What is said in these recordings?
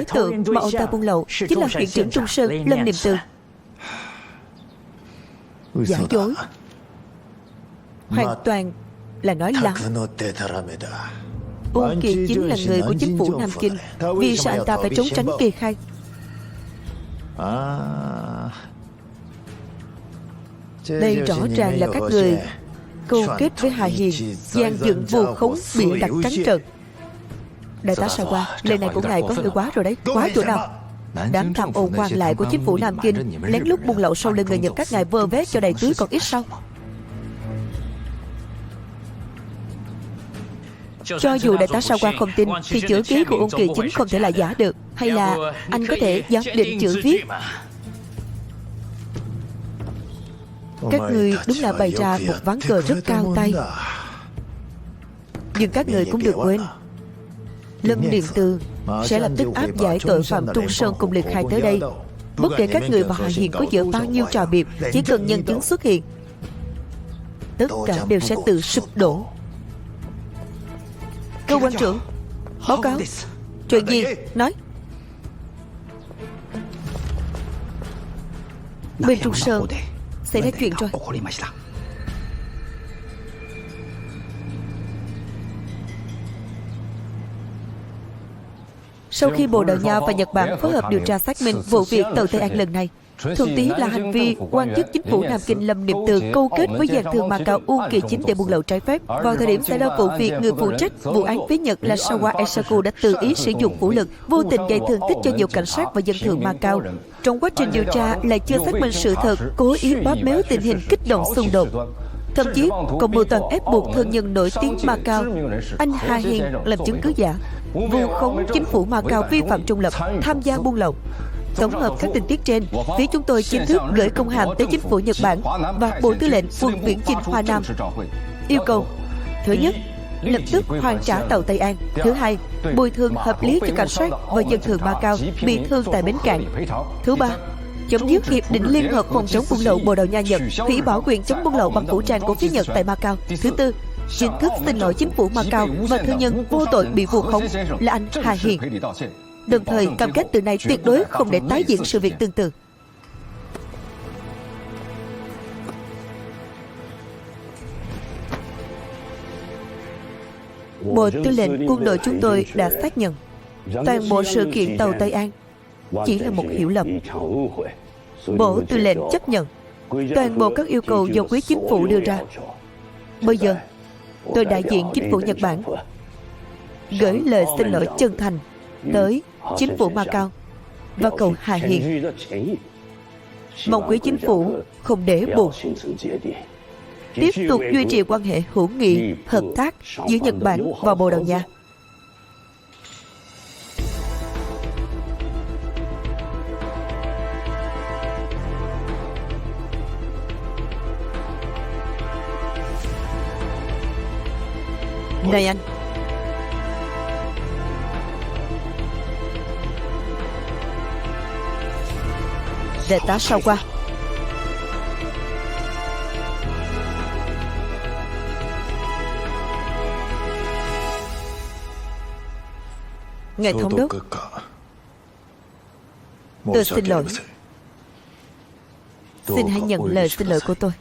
đối tượng mà ông ta buôn lậu chính là huyện trưởng Trung Sơn Lâm Niệm Từ. Giả dối, hoàn toàn là nói láo. Ôn Kỳ chính là người của chính phủ Nam Kinh. Vì sao anh ta phải trốn tránh kê khai? Đây rõ ràng là các người câu kết với Hà Hiền, dàn dựng vu khống bị đặt trắng trợn. Đại tá Sao Qua, lời này của ngài có hơi quá rồi đấy. Quá chỗ nào? Đám tham ô quan lại của chính phủ Nam Kinh lén lút buôn lậu sau lưng người Nhật các ngài vơ vét cho đầy túi còn ít sao? Cho dù đại tá Sao Qua không tin thì chữ ký của Ôn Kỳ chính không thể là giả được. Hay là anh có thể giám định chữ viết? Các người đúng là bày ra một ván cờ rất cao tay. Nhưng các người cũng đừng quên, Lâm Niệm Từ sẽ lập tức áp giải tội phạm Trung Sơn cùng Liệt Khai tới đây. Bất kể các người và Hà Hiền có dở bao nhiêu trò biệp, chỉ cần nhân chứng xuất hiện, tất cả đều sẽ tự sụp đổ. Cơ quan trưởng, báo cáo. Chuyện gì? Nói. Bên Trung Sơn xảy ra chuyện rồi. Sau khi Bồ Đào Nha và Nhật Bản phối hợp điều tra xác minh vụ việc tàu Tây An lần này, thuần túy là hành vi quan chức chính phủ Nam Kinh Lâm Niệm Từ câu kết với dàn thương Macau Ôn Kỳ Chính để buôn lậu trái phép. Vào thời điểm xảy ra vụ việc, người phụ trách vụ án với Nhật là Sawa Eisaku đã tự ý sử dụng vũ lực, vô tình gây thương tích cho nhiều cảnh sát và dân thường Macau. Trong quá trình điều tra lại chưa xác minh sự thật, cố ý bóp méo tình hình, kích động xung đột. Thậm chí còn mưu toàn ép buộc thân nhân nổi tiếng Macau anh Hà Hiền làm chứng cứ giả, vu khống chính phủ Macau vi phạm trung lập, tham gia buôn lậu. Tổng hợp các tình tiết trên, phía chúng tôi chính thức gửi công hàm tới chính phủ Nhật Bản và Bộ Tư lệnh Quân Viễn Chinh Hoa Nam, yêu cầu: thứ nhất, lập tức hoàn trả tàu Tây An; thứ hai, bồi thường hợp lý cho cảnh sát và dân thường Macau bị thương tại bến cảng; thứ ba, chấm dứt hiệp định liên hợp phòng chống buôn lậu Bồ Đào Nha Nhật, hủy bỏ quyền chống buôn lậu bằng vũ trang của phía Nhật tại Macau; thứ tư, chính thức xin lỗi chính phủ Macau và thương nhân vô tội bị vu khống là anh Hà Hiền, đồng thời cam kết từ nay tuyệt đối không để tái diễn sự việc tương tự. Bộ Tư lệnh quân đội chúng tôi đã xác nhận toàn bộ sự kiện tàu Tây An chỉ là một hiểu lầm. Bộ Tư lệnh chấp nhận toàn bộ các yêu cầu do quý chính phủ đưa ra. Bây giờ tôi đại diện chính phủ Nhật Bản gửi lời xin lỗi chân thành tới chính phủ Macau và cầu Hà Hiền, mong quý chính phủ không để buộc, tiếp tục duy trì quan hệ hữu nghị, hợp tác giữa Nhật Bản và Bồ Đào Nha. Này anh, đại tá Sao Qua, ngài thống đốc, tôi xin lỗi. Xin hãy nhận lời xin lỗi của tôi.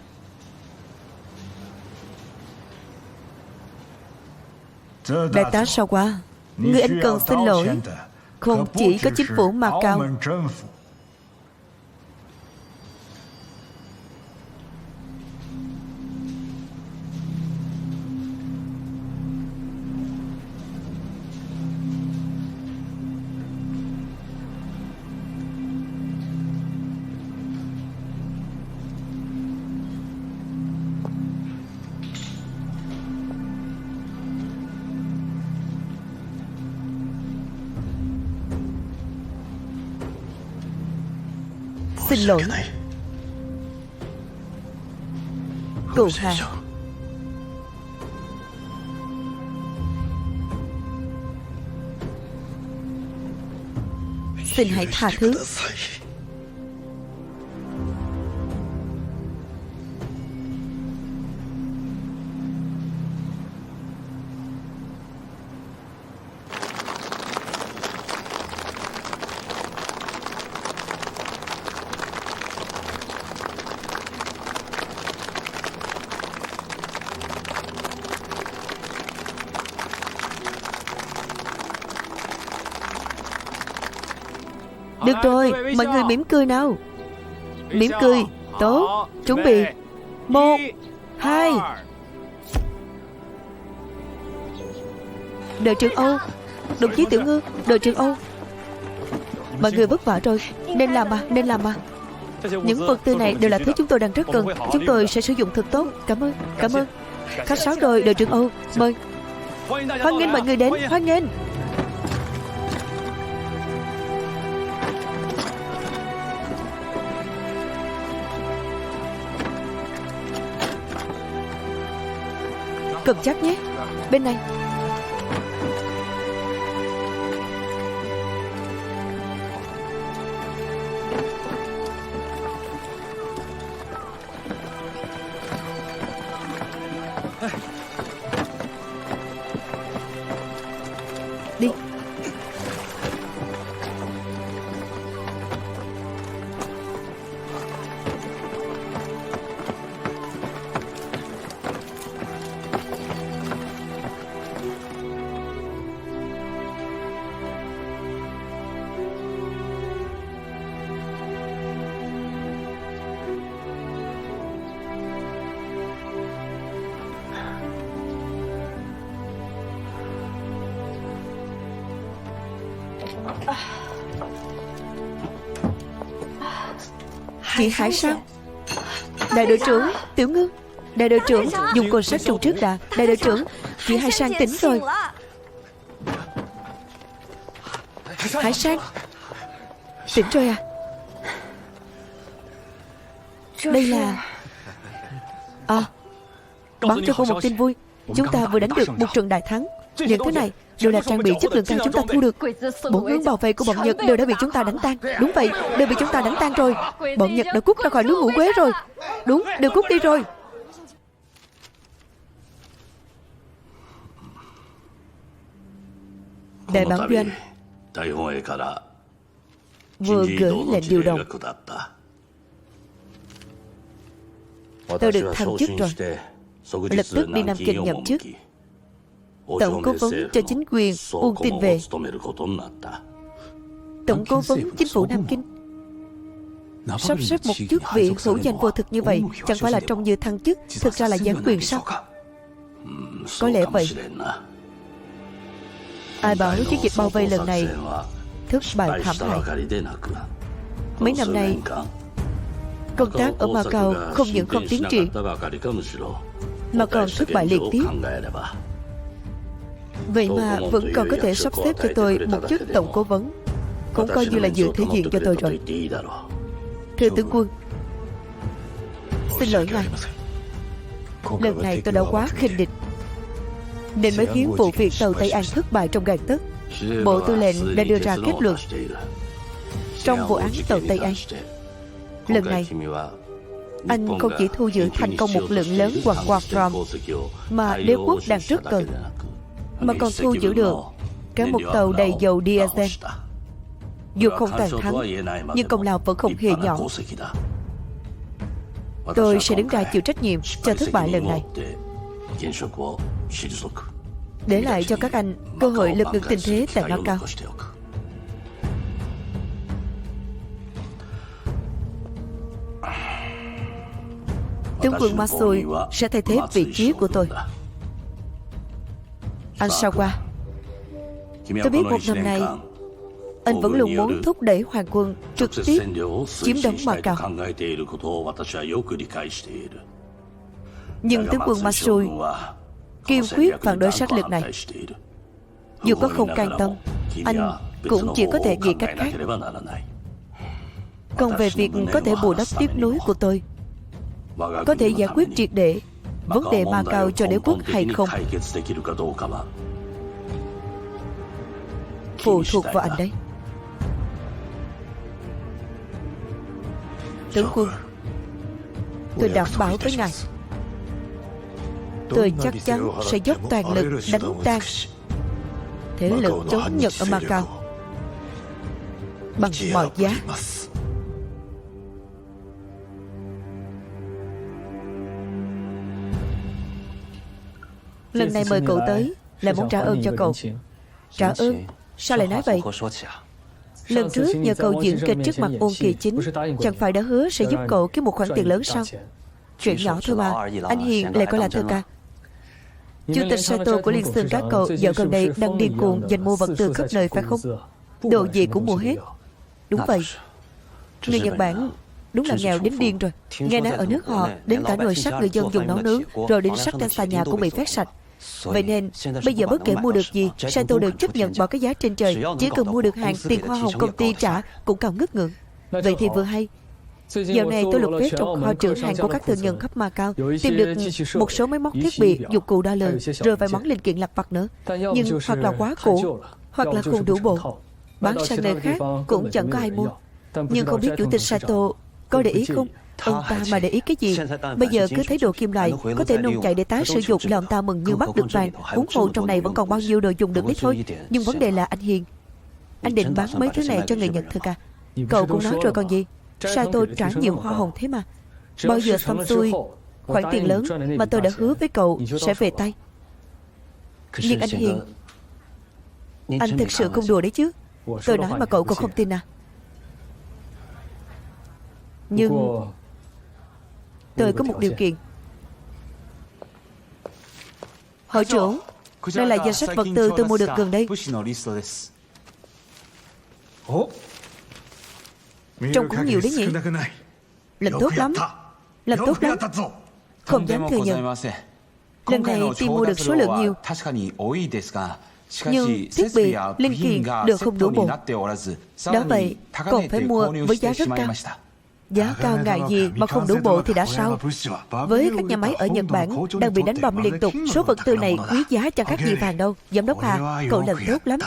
Đại tá Sao Qua, người anh cần xin lỗi không chỉ có chính phủ Macau, xin lỗi. Cụ Hà, xin hãy tha thứ. Được rồi, mọi người mỉm cười nào. Mỉm cười. Tốt, chuẩn bị. 1, 2. Đội trưởng Âu, đồng chí Tiểu Ngư, đội trưởng Âu. Mọi người vất vả rồi, nên làm mà. Những vật tư này đều là thứ chúng tôi đang rất cần. Chúng tôi sẽ sử dụng thật tốt. Cảm ơn. Khách sáo rồi, đội trưởng Âu, mời. Hoan nghênh mọi người đến, hoan nghênh. Cầm chắc nhé. Bên này. Đi. Chị Hải sao? Đại đội trưởng Tiểu Ngư. Đại đội trưởng dùng cồn sát trùng trước đã. Đại đội trưởng, chị Hải Sang tỉnh rồi. Hải Sang tỉnh rồi à? Đây là... báo cho cô một tin vui. Chúng ta vừa đánh được một trận đại thắng. Những thứ này đều là trang bị chất lượng cao chúng ta thu được. 4 hướng bảo vệ của bọn Nhật đều đã bị chúng ta đánh tan. Đúng vậy, đều bị chúng ta đánh tan rồi. Bọn Nhật đã cút ra khỏi núi Ngũ Quế rồi. Đúng, đều cút đi rồi. Đại bản doanh vừa gửi lệnh điều động. Tôi được thăng chức rồi. Lập tức đi Nam Kinh nhậm chức tổng cố vấn cho chính quyền Uông Tin Vệ. Tổng cố vấn chính phủ Nam Kinh. Sắp xếp một chức vị hữu danh vô thực như vậy chẳng phải là trông như thăng chức, thực ra là giáng quyền sao? Có lẽ vậy. Ai bảo chiến dịch bao vây lần này thất bại thảm hại. Mấy năm nay công tác ở Macau không những không tiến triển mà còn thất bại liên tiếp. Vậy mà vẫn còn có thể sắp xếp cho tôi một chức tổng cố vấn, cũng coi như là dự thể diện cho tôi rồi. Thưa tướng quân, xin lỗi ngài. Lần này tôi đã quá khinh địch nên mới khiến vụ việc tàu Tây An thất bại trong gang tấc. Bộ Tư lệnh đã đưa ra kết luận trong vụ án tàu Tây An. Lần này anh không chỉ thu giữ thành công một lượng lớn hoặc Wolfram mà đế quốc đang rất cần, mà còn thu giữ được cả một tàu đầy dầu diesel. Dù không toàn thắng, nhưng công lao vẫn không hề nhỏ. Tôi sẽ đứng ra chịu trách nhiệm cho thất bại lần này, để lại cho các anh cơ hội lật ngược tình thế tại Macau. Tướng quân Matsui sẽ thay thế vị trí của tôi. Anh Sawa, tôi biết một năm nay anh vẫn luôn muốn thúc đẩy Hoàng quân trực tiếp chiếm đóng Macau. Nhưng tướng quân Matsui kiên quyết phản đối sách lược này. Dù có không can tâm, anh cũng chỉ có thể nghĩ cách khác. Còn về việc có thể bù đắp tiếp nối của tôi, có thể giải quyết triệt để vấn đề Macau cho đế quốc hay không, phụ thuộc vào anh đấy. Tướng quân, tôi đảm bảo với ngài, tôi chắc chắn sẽ dốc toàn lực đánh tan thế lực chống Nhật ở Macau bằng mọi giá. Lần này mời cậu tới là muốn trả ơn cho cậu. Trả ơn? Sao lại nói vậy? Lần trước nhờ cậu diễn kịch trước mặt Ôn Kỳ Chính, chẳng phải đã hứa sẽ giúp cậu kiếm một khoản tiền lớn sao? Chuyện nhỏ thôi mà, anh Hiền lại coi là thơ ca. Chủ tịch Saito của Liên Xương các cậu dạo gần đây đang điên cuồng giành mua vật tư khắp nơi phải không? Đồ gì cũng mua hết. Đúng vậy. Người Nhật Bản đúng là nghèo đến điên rồi. Nghe nói ở nước họ, đến cả nồi sắt người dân dùng nấu nướng, rồi đến sắt trên xà nhà cũng bị phát sạch. Vậy nên, bây giờ bất kể mua được gì, Saito đều chấp nhận bỏ cái giá trên trời. Chỉ cần mua được hàng, tiền hoa hồng công ty trả cũng cao ngất ngưỡng. Vậy thì vừa hay. Dạo này tôi lục vét trong kho trữ hàng của các thương nhân khắp Macau, tìm được một số máy móc thiết bị, dụng cụ đo lường, rồi vài món linh kiện lặt vặt nữa. Nhưng hoặc là quá cũ, hoặc là không đủ bộ. Bán sang nơi khác cũng chẳng có ai mua. Nhưng không biết chủ tịch Saito có để ý không? Ông ta mà để ý cái gì? Bây giờ cứ thấy đồ kim loại có thể nung chạy để tái sử dụng là ông ta mừng như bắt được vàng. Huống hồ trong này vẫn còn bao nhiêu đồ dùng được đấy thôi. Nhưng vấn đề là anh Hiền, anh định bán mấy thứ này cho người Nhật thật à? Cậu cũng nói rồi còn gì. Saito trả nhiều hoa hồng thế mà. Bao giờ xong xuôi, khoản tiền lớn mà tôi đã hứa với cậu sẽ về tay. Nhưng anh Hiền, anh thực sự không đùa đấy chứ? Tôi nói mà cậu còn không tin à? Nhưng tôi có một điều kiện. Hội trưởng, đây là danh sách vật tư tôi mua được gần đây. Trông cũng nhiều đấy nhỉ? Làm tốt lắm. Làm tốt lắm. Không dám thừa nhận. Lần này tuy mua được số lượng nhiều, nhưng thiết bị, linh kiện đều không đủ bộ. Đã vậy, còn phải mua với giá rất cao. Giá cao ngại gì mà không đủ bộ thì đã sao? Với các nhà máy ở Nhật Bản đang bị đánh bom liên tục, số vật tư này quý giá chẳng khác gì vàng đâu. Giám đốc Hà, cậu làm tốt lắm.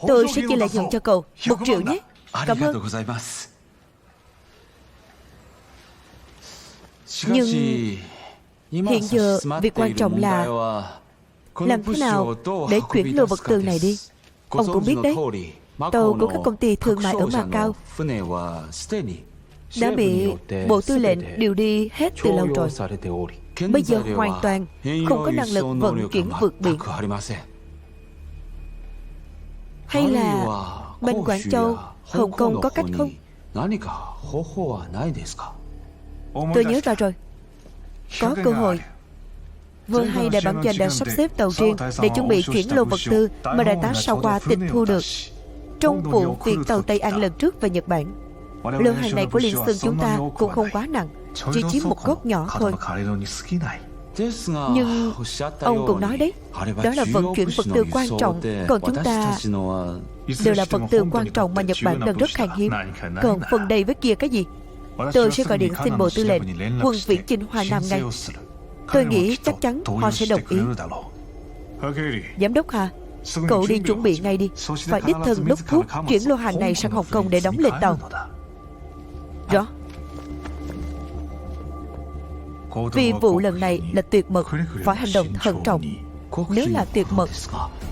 Tôi sẽ chia lợi nhuận cho cậu 1 triệu nhé. Cảm ơn. Nhưng hiện giờ việc quan trọng là làm thế nào để chuyển lô vật tư này đi. Ông cũng biết đấy, tàu của các công ty thương mại ở Macau đã bị Bộ Tư lệnh điều đi hết từ lâu rồi. Bây giờ hoàn toàn không có năng lực vận chuyển vượt biển. Hay là bên Quảng Châu, Hồng Kông có cách không? Tôi nhớ ra rồi. Có cơ hội. Vừa hay đại bản doanh đã sắp xếp tàu riêng để chuẩn bị chuyển lô vật tư mà đại tá Sao Qua tịch thu được trong vụ việc tàu Tây An lần trước về Nhật Bản. Lượng hàng này của Liên Xương chúng ta cũng không quá nặng, chỉ chiếm một góc nhỏ thôi. Nhưng ông cũng nói đấy, đó là vận chuyển vật tư quan trọng, còn chúng ta đều là vật tư quan trọng mà Nhật Bản đang rất khan hiếm. Còn phần đầy với kia cái gì? Tôi sẽ gọi điện xin Bộ Tư lệnh quân viễn chinh Hoa Nam ngay. Tôi nghĩ chắc chắn họ sẽ đồng ý. Giám đốc Hà, cậu đi chuẩn bị ngay đi. Phải đích thân đốc thúc chuyển lô hàng này sang Hồng Kông để đóng lên tàu. Rõ. Vì vụ lần này là tuyệt mật, phải hành động thận trọng. Nếu là tuyệt mật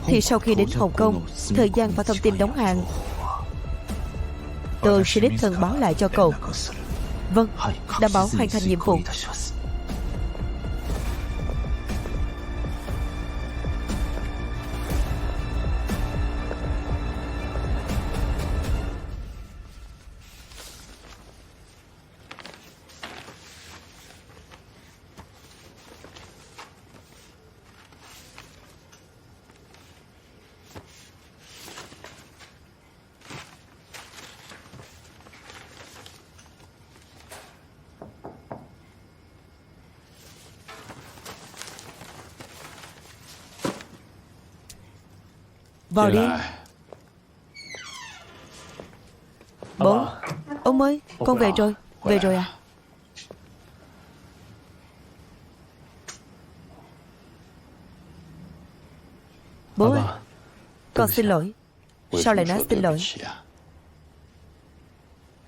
thì sau khi đến Hồng Kông, thời gian và thông tin đóng hàng tôi sẽ đích thân báo lại cho cậu. Vâng, đảm bảo hoàn thành nhiệm vụ. Vào đi. Bố, ông ơi, con về rồi. Về rồi à? Bố ơi, con xin lỗi. Sao lại nói xin lỗi?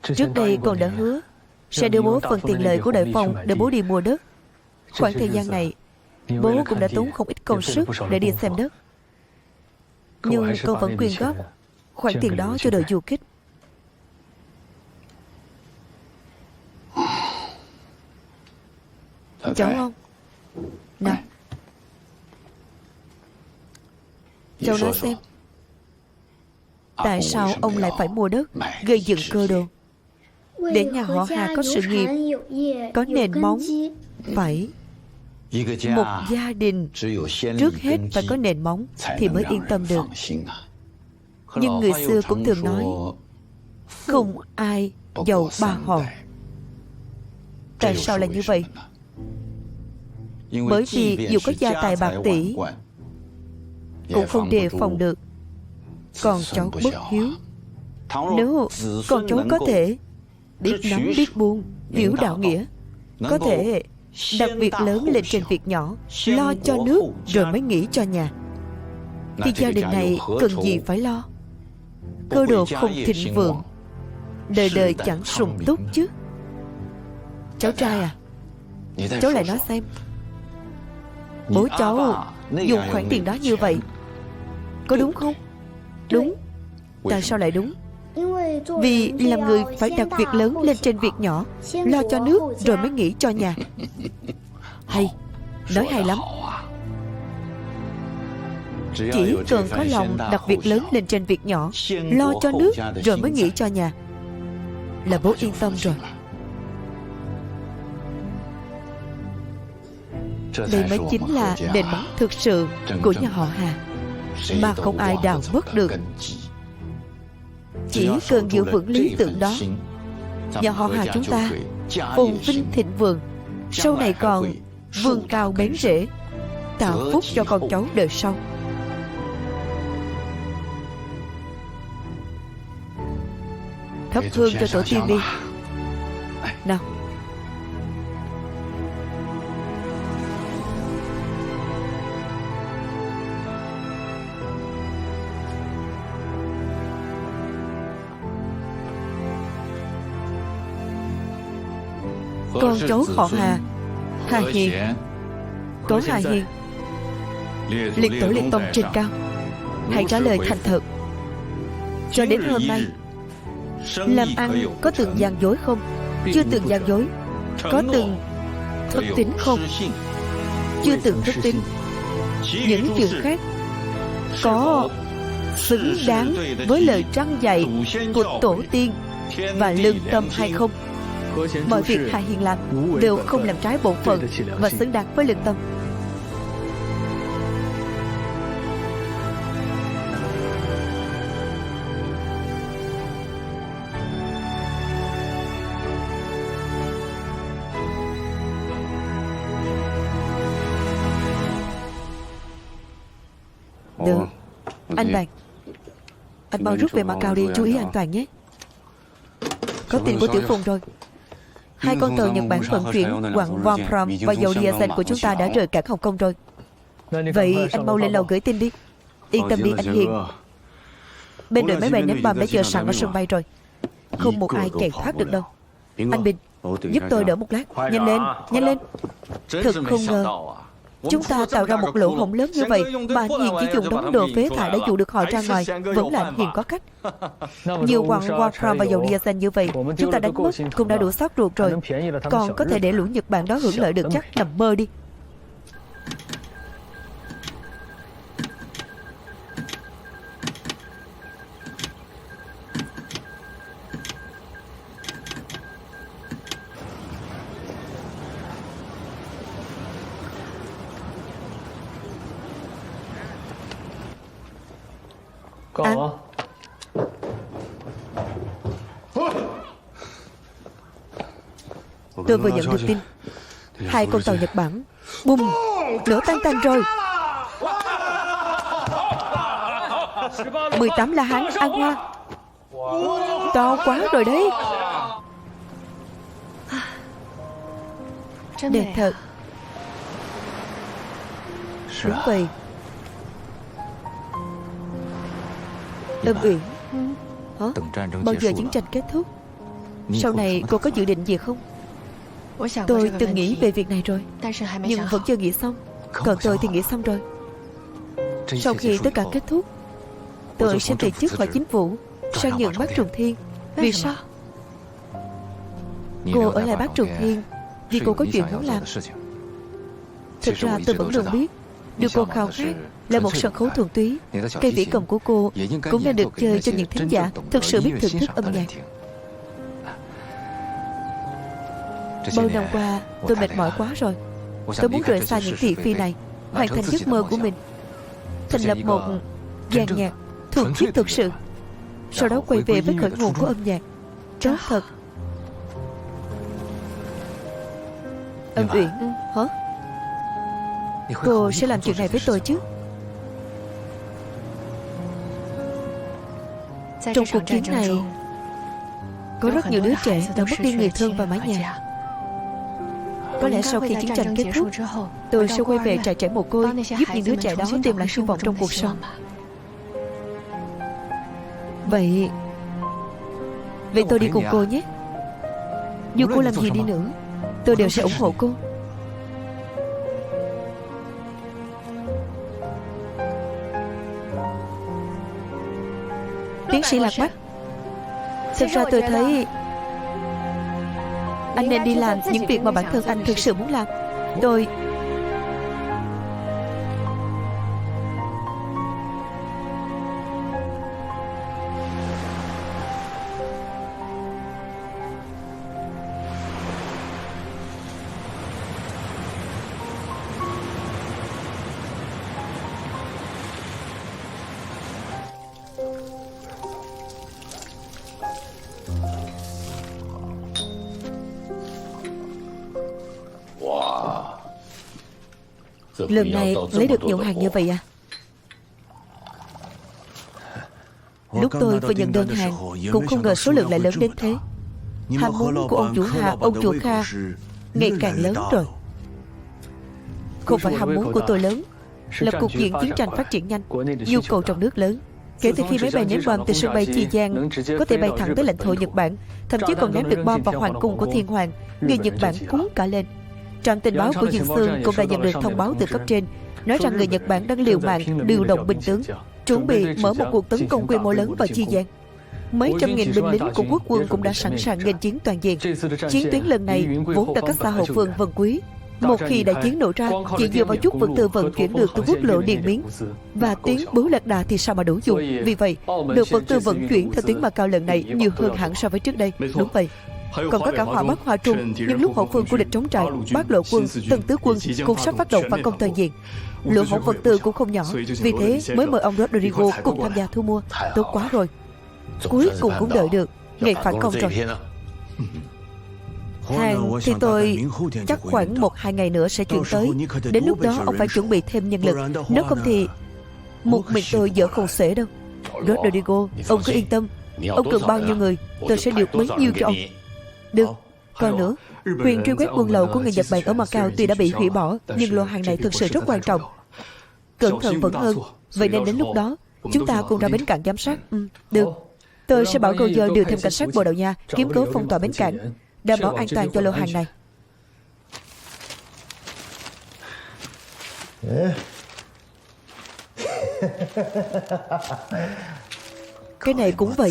Trước đây con đã hứa sẽ đưa bố phần tiền lợi của Đại Phong để bố đi mua đất. Khoảng thời gian này bố cũng đã tốn không ít công sức để đi xem đất. Nhưng con vẫn quyên góp khoản tiền đó cho đội du kích. Cháu không? Nào, cháu nói xem. Tại sao ông lại phải mua đất, gây dựng cơ đồ? Để nhà họ Hà có sự nghiệp, có nền móng. Phải. Một gia đình trước hết phải có nền móng thì mới yên tâm được. Nhưng người xưa cũng thường nói, không ai giàu ba họ. Tại sao là như vậy? Bởi vì dù có gia tài bạc tỷ cũng không đề phòng được con cháu bất hiếu. Nếu con cháu có thể biết nắm biết buông, hiểu đạo nghĩa, có thể đặt việc lớn lên trên việc nhỏ, lo cho nước rồi mới nghĩ cho nhà, thì gia đình này cần gì phải lo. Cơ đồ không thịnh vượng, đời đời chẳng sung túc chứ. Cháu trai à, cháu lại nói xem, bố cháu dùng khoản tiền đó như vậy có đúng không? Đúng. Tại sao lại đúng? Vì làm người phải đặt việc lớn lên trên việc nhỏ, lo cho nước rồi mới nghĩ cho nhà. Hay, nói hay lắm. Chỉ cần có lòng đặt việc lớn lên trên việc nhỏ, lo cho nước rồi mới nghĩ cho nhà, là bố yên tâm rồi. Đây mới chính là nền móng thực sự của nhà họ Hà, mà không ai đào mất được. Chỉ cần giữ vững lý tưởng đó, nhà họ Hà chúng ta phồn vinh thịnh vượng, sau này còn vươn cao bén rễ, tạo phúc cho con cháu đời sau. Thắp hương cho tổ tiên đi. Nào. Con cháu họ Hà, Hà Hiền, Cố Hà Hiền, liệt tổ liệt tông trên cao, hãy trả lời thành thật. Cho đến hôm nay, làm ăn có từng gian dối không? Chưa từng gian dối. Có từng thất tín không? Chưa từng thất tín. Những chuyện khác có xứng đáng với lời răn dạy của tổ tiên và lương tâm hay không? Mọi việc Hà Hiền làm đều không làm trái bổn phận và xứng đáng với lương tâm. Được. Anh Bạch, anh mau rút về Macau đi, chú ý an toàn nhé. Có tin của Tiểu Phùng rồi. 2 con tàu Nhật Bản vận chuyển quặng Vomprom và dầu diesel của chúng ta đã rời cảng Hồng Kông rồi. Vậy anh mau lên lầu gửi tin đi. Yên tâm đi anh Hiền. Bên đội máy bay ném bom đã chờ sẵn ở sân bay rồi, không một ai chạy thoát được đâu. Anh Bình, giúp tôi đỡ một lát. Nhanh lên, nhanh lên. Thật không ngờ chúng ta tạo ra một lỗ hổng lớn như vậy mà anh Hiền chỉ dùng đống đồ phế thải để dụ được họ ra ngoài. Vẫn là anh Hiền có cách. Nhiều quặng Vomprom và dầu diesel như vậy chúng ta đánh mất cũng đã đủ sót ruột rồi, còn có thể để lũ Nhật Bản đó hưởng lợi được chắc nằm mơ đi. Anh, tôi vừa nhận được tin 2 con tàu Nhật Bản bùm lửa tan tành rồi. 18 La Hán An Hoa, to quá rồi đấy. Đẹp thật. Đúng vậy. Lâm Uyển, bao giờ chiến tranh kết thúc? Sau này cô có dự định gì không? Tôi từng nghĩ về việc này rồi, nhưng vẫn chưa nghĩ xong. Còn tôi thì nghĩ xong rồi. Sau khi tất cả kết thúc, tôi sẽ từ chức khỏi chính phủ, sang nhận Bát Trùng Thiên. Vì sao? Cô ở lại Bát Trùng Thiên vì cô có chuyện muốn làm. Thực ra tôi vẫn luôn biết điều cô khao khát là một sân khấu thuần túy. Cây vĩ cầm của cô cũng nên được chơi cho những thính giả thực sự biết thưởng thức âm nhạc. Bao năm qua tôi mệt mỏi quá rồi. Tôi muốn rời xa những thị phi này, hoàn thành giấc mơ của mình, thành lập một dàn nhạc thuần khiết thực sự, sau đó quay về với khởi nguồn của âm nhạc. Tốt thật. Âm Uyển hả? Cô sẽ làm chuyện này với tôi chứ? Trong cuộc chiến này có rất nhiều đứa trẻ đã mất đi người thân và mái nhà. Có lẽ sau khi chiến tranh kết thúc, tôi sẽ quay về trại trẻ mồ côi, giúp những đứa trẻ đó tìm lại hy vọng trong cuộc sống. Vậy tôi đi cùng cô nhé. Dù cô làm gì đi nữa, tôi đều sẽ ủng hộ cô. Tiến sĩ Lạc Bách, thực ra tôi thấy anh nên đi làm những việc mà bản thân anh thực sự muốn làm. Tôi lần này lấy được nhiều hàng như vậy à? Lúc tôi vừa nhận đơn hàng cũng không ngờ số lượng lại lớn đến thế. Ham muốn của ông chủ Hà, ông chủ Kha ngày càng lớn rồi. Không phải ham muốn của tôi lớn, là cục diện chiến tranh phát triển nhanh, nhu cầu trong nước lớn. Kể từ khi máy bay ném bom từ sân bay Chi Giang có thể bay thẳng tới lãnh thổ Nhật Bản, thậm chí còn ném được bom vào hoàng cung của Thiên Hoàng, người Nhật Bản cuống cả lên. Trạm tình báo của Dương Xương cũng đã nhận được thông báo từ cấp trên, nói rằng người Nhật Bản đang liều mạng điều động binh tướng, chuẩn bị mở một cuộc tấn công quy mô lớn vào Chi Giang. Mấy trăm nghìn binh lính của quốc quân cũng đã sẵn sàng nghênh chiến toàn diện. Chiến tuyến lần này vốn đã cách xa hậu phương Vân Quý. Một khi đại chiến nổ ra, chỉ dựa vào chút vật tư vận chuyển được từ quốc lộ Điện Biên và tuyến Bưu Lạc Đà thì sao mà đủ dùng. Vì vậy, được vật tư vận chuyển theo tuyến Macau lần này nhiều hơn hẳn so với trước đây. Đúng vậy. Còn có cả Hòa Bắc, Hòa Trung, nhưng lúc hậu phương của địch trống trại, Bát Lộ quân, Tân Tứ quân cũng sắp phát động phản công toàn diện. Lượng hỗn vật tư cũng không nhỏ, vì thế mới mời ông Rodrigo cùng tham gia thu mua. Tốt quá rồi, cuối cùng cũng đợi được ngày phản công rồi. Hàng thì tôi chắc khoảng 1-2 ngày nữa sẽ chuyển tới. Đến lúc đó ông phải chuẩn bị thêm nhân lực, nếu không thì một mình tôi dở không xuể đâu. Rodrigo, ông cứ yên tâm, ông cần bao nhiêu người tôi sẽ điều bấy nhiêu cho ông. Được, còn nữa, quyền truy quét buôn lậu của người Nhật Bản ở Macau tuy đã bị hủy bỏ, nhưng lô hàng này thực sự rất quan trọng. Cẩn thận vẫn hơn. Vậy nên đến lúc đó chúng ta cùng ra bến cảng giám sát. Được, tôi sẽ bảo Câu Dơ điều thêm cảnh sát Bồ Đào Nha kiếm cớ phong tỏa bến cảng, đảm bảo an toàn cho lô hàng này. Cái này cũng vậy.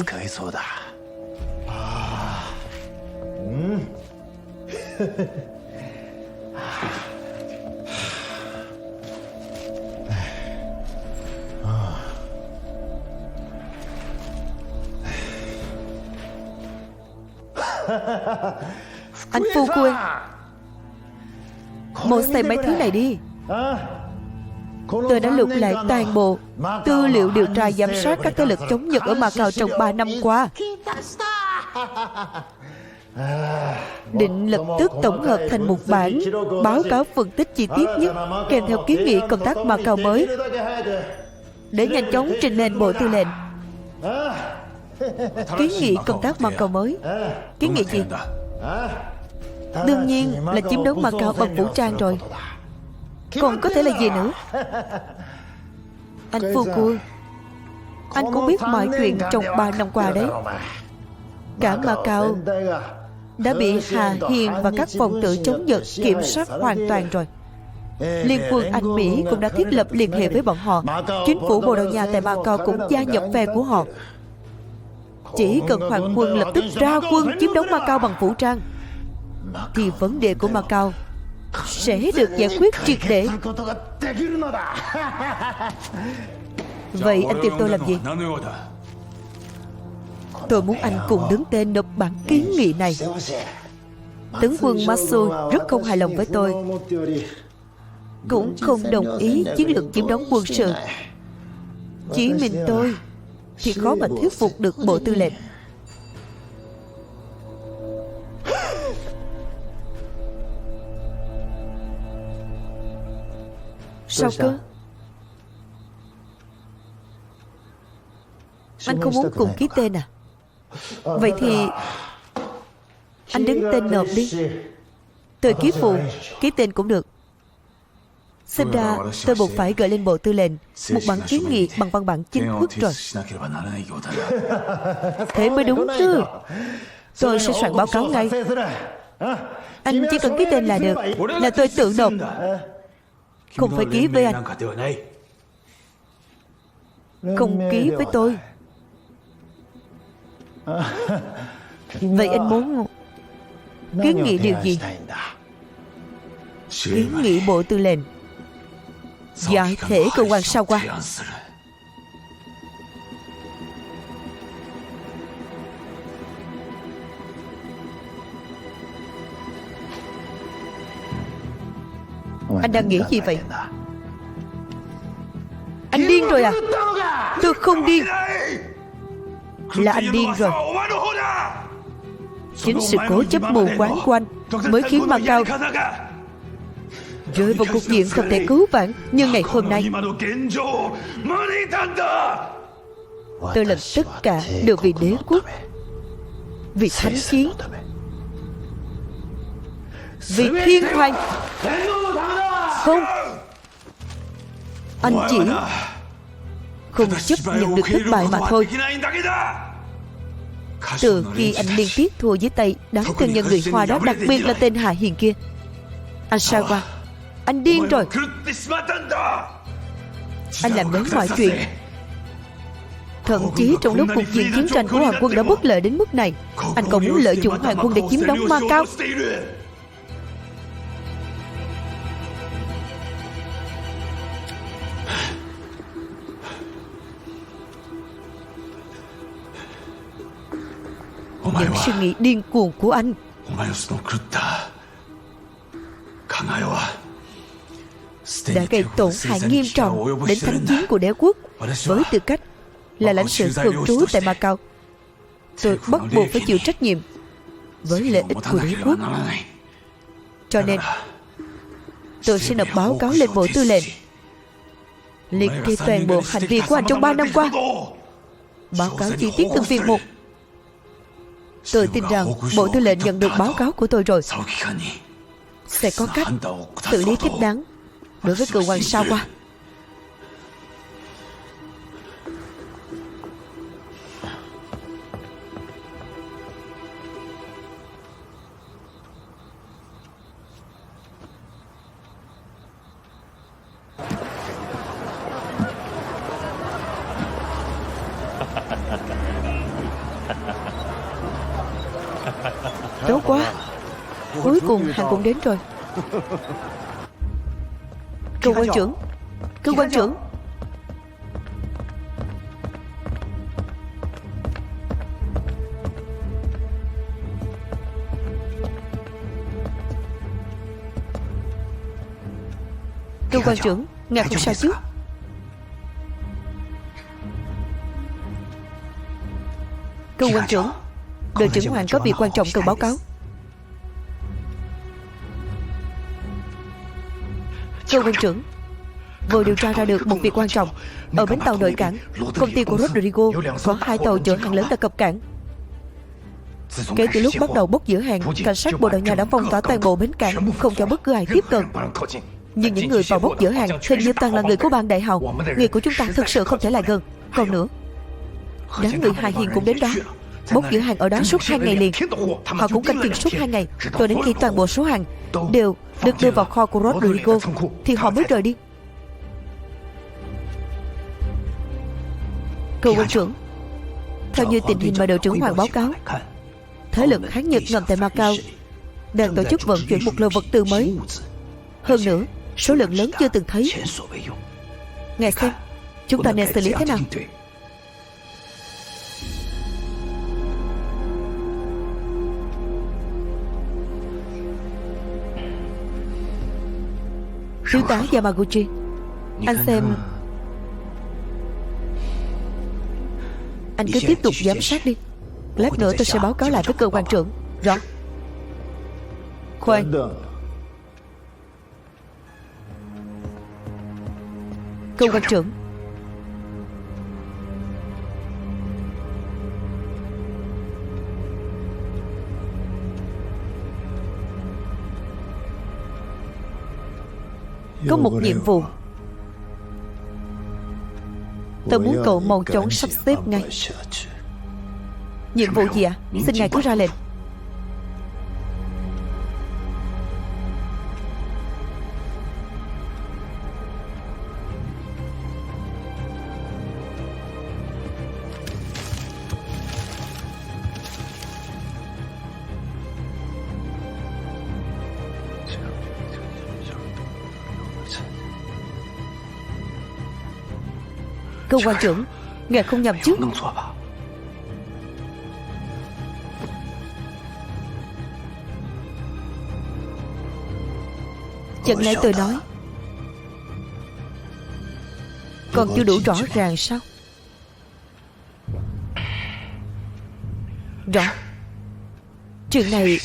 Anh Phu Quân, mau xem mấy thứ này đi. Tôi đã lục lại toàn bộ tư liệu điều tra giám sát các thế lực chống Nhật ở Macau trong 3 năm qua. Định lập tức tổng hợp thành một bản báo cáo phân tích chi tiết nhất, kèm theo kiến nghị công tác Macau mới, để nhanh chóng trình lên Bộ Tư lệnh. Kiến nghị công tác Macau mới. Kiến nghị gì? Đương nhiên là chiếm đóng Macau bằng vũ trang rồi. Còn có thể là gì nữa? Anh Phu Quân, anh cũng biết mọi chuyện trong 3 năm qua đấy. Cả Macau đã bị Hà Hiền và các phần tử chống Nhật kiểm soát hoàn toàn rồi. Liên quân Anh Mỹ cũng đã thiết lập liên hệ với bọn họ. Chính phủ Bồ Đào Nha tại Macau cũng gia nhập phe của họ. Chỉ cần Hoàng quân lập tức ra quân chiếm đóng Macau bằng vũ trang, thì vấn đề của Macau sẽ được giải quyết triệt để. Vậy anh tìm tôi làm gì? Tôi muốn anh cùng đứng tên nộp bản kiến nghị này. Tướng quân Matsu rất không hài lòng với tôi, cũng không đồng ý chiến lược chiếm đóng quân sự. Chỉ mình tôi thì khó mà thuyết phục được bộ tư lệnh. Sao cơ? Anh không muốn cùng ký tên à? Vậy thì anh đứng tên nộp đi. Tôi ký phụ, ký tên cũng được. Xem ra tôi buộc phải gửi lên bộ tư lệnh một bản kiến nghị bằng văn bản chính thức rồi. Thế mới đúng chứ. Tôi sẽ soạn báo cáo ngay. Anh chỉ cần ký tên là được, là tôi tự nộp, không phải ký với anh, không ký với tôi. Vậy anh muốn kiến nghị điều gì? Kiến nghị bộ tư lệnh giải thể cơ quan sao qua. Anh đang nghĩ gì vậy? Anh điên rồi à? Tôi không điên. Là anh điên rồi. Chính sự cố chấp mù quáng của anh mới khiến Macau rơi vào cục diện không thể cứu vãn như ngày hôm nay. Tôi làm tất cả đều vì đế quốc, vì thánh chiến, vì thiên hoàng. Không, anh chỉ không chấp nhận được thất bại mà thôi. Từ khi anh liên tiếp thua với tay đám thương nhân người Hoa đó, đặc biệt là tên Hạ Hiền kia. Anh sao qua? Anh điên rồi. Anh làm đến mọi chuyện. Thậm chí trong lúc cuộc diện chiến tranh của Hoàng quân đã bất lợi đến mức này, anh còn muốn lợi dụng Hoàng quân để chiếm đóng Macau. Những suy nghĩ điên cuồng của anh đã gây tổn hại nghiêm trọng đến thánh chiến của đế quốc. Với tư cách là lãnh sự thường trú tại Macau, tôi bắt buộc phải chịu trách nhiệm với lợi ích của đế quốc. Cho nên tôi sẽ nộp báo cáo lên bộ tư lệnh, liệt kê toàn bộ hành vi của anh trong 3 năm qua, báo cáo chi tiết từng việc một. Tôi tin rằng bộ tư lệnh nhận được báo cáo của tôi rồi sẽ có cách xử lý thích đáng đối với cơ quan sao qua. Tốt quá, cuối cùng hàng cũng đến rồi. Cơ quan trưởng, cơ quan trưởng. Cơ quan trưởng, ngài không sao chứ? Cơ quan trưởng, đội trưởng Hoàng có việc quan trọng cần báo cáo. Cơ quan trưởng, vừa điều tra ra được một việc quan trọng. Ở bến tàu nội cảng, công ty của Rodrigo có 2 tàu chở hàng lớn đã cập cảng. Kể từ lúc bắt đầu bốc dỡ hàng, cảnh sát Bồ Đào Nha đã phong tỏa toàn bộ bến cảng, không cho bất cứ ai tiếp cận. Nhưng những người vào bốc dỡ hàng hình như toàn là người của bang Đại Hào. Người của chúng ta thực sự không thể lại gần. Còn nữa, đám người Hạ Hiền cũng đến đó, bốc dỡ hàng ở đó suốt 2 ngày liền. Họ cũng canh chừng suốt 2 ngày, rồi đến khi toàn bộ số hàng đều được đưa vào kho của Rodrigo thì họ mới rời đi. Cơ quan trưởng, theo như tình hình mà đội trưởng Hoàng báo cáo, thế lực Hán Nhật ngầm tại Macau đang tổ chức vận chuyển một lô vật tư mới Hơn nữa, số lượng lớn chưa từng thấy. Ngài xem, chúng ta nên xử lý thế nào? Thiếu tá Yamaguchi, anh xem. Anh cứ tiếp tục giám sát đi. Lát nữa tôi sẽ báo cáo lại với cơ quan trưởng. Rõ. Khoan. Cơ quan trưởng, có một nhiệm vụ. Tôi muốn cậu mau chóng sắp xếp ngay. Nhiệm vụ gì ạ? Xin ngài cứ ra lệnh. Cơ quan trưởng, ngài không nhầm chứ? Chẳng lẽ tôi nói còn chưa đủ rõ ràng sao? Rõ. Chuyện này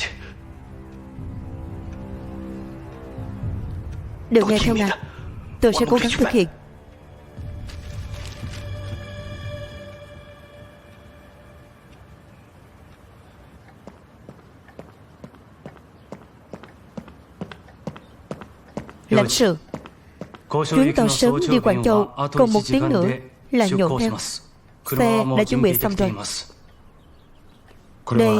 đều nghe theo ngài. Tôi sẽ cố gắng thực hiện. Lãnh sự, chuyến tàu sớm đi Quảng Châu còn 1 tiếng nữa là nhộn theo. Xe đã chuẩn bị xong rồi. Đây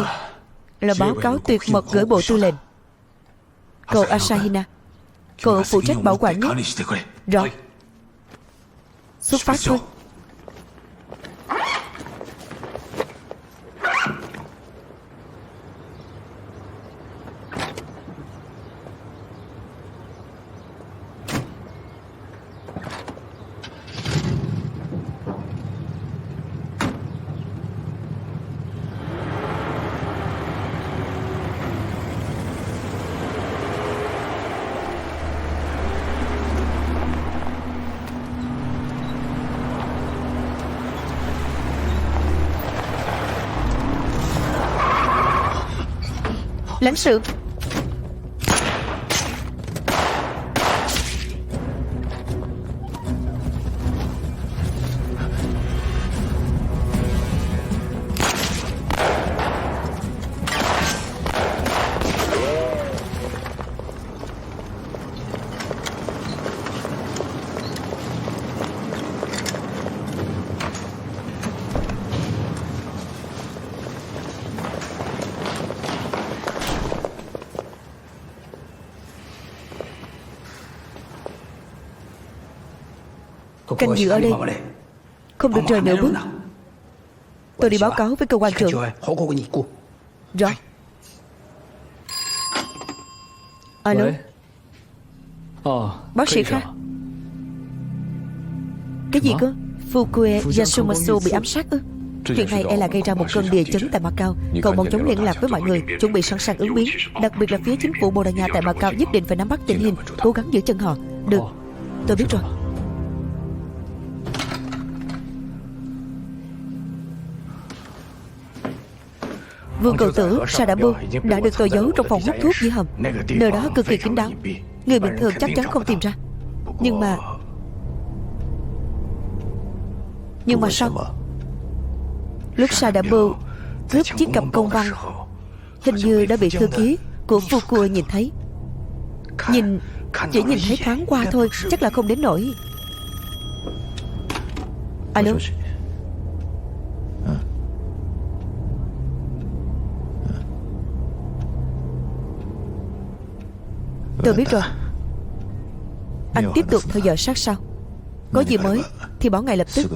là báo cáo tuyệt mật gửi Bộ Tư lệnh. Cậu Asahina, cậu phụ trách bảo quản nhé. Rõ. Xuất phát thôi. Lãnh sự, canh giữ ở đây, không được rời nửa bước. Tôi đi báo cáo với cơ quan trưởng. Rõ. Alo. Bác sĩ Kha. Cái gì cơ? Fukue Yasumatsu bị ám sát ư? Chuyện này e là gây ra một cơn địa chấn tại Macau. Cậu mau chóng liên lạc với mọi người, chuẩn bị sẵn sàng ứng biến. Đặc biệt là phía chính phủ Bồ Đào Nha tại Macau nhất định phải nắm bắt tình hình, cố gắng giữ chân họ. Được, tôi biết rồi. Vương cậu tử Sadabu đã được tôi giấu trong phòng hút thuốc dưới hầm. Nơi đó cực kỳ kín đáo, người bình thường chắc chắn không tìm ra. Nhưng mà sao? Lúc Sadabu cướp chiếc cặp công văn, hình như đã bị thư ký của Fukue nhìn thấy. Chỉ nhìn thấy thoáng qua thôi, chắc là không đến nỗi. Alo. Tôi biết rồi. Anh tiếp tục theo dõi sát sao. Có gì mới thì báo ngay lập tức.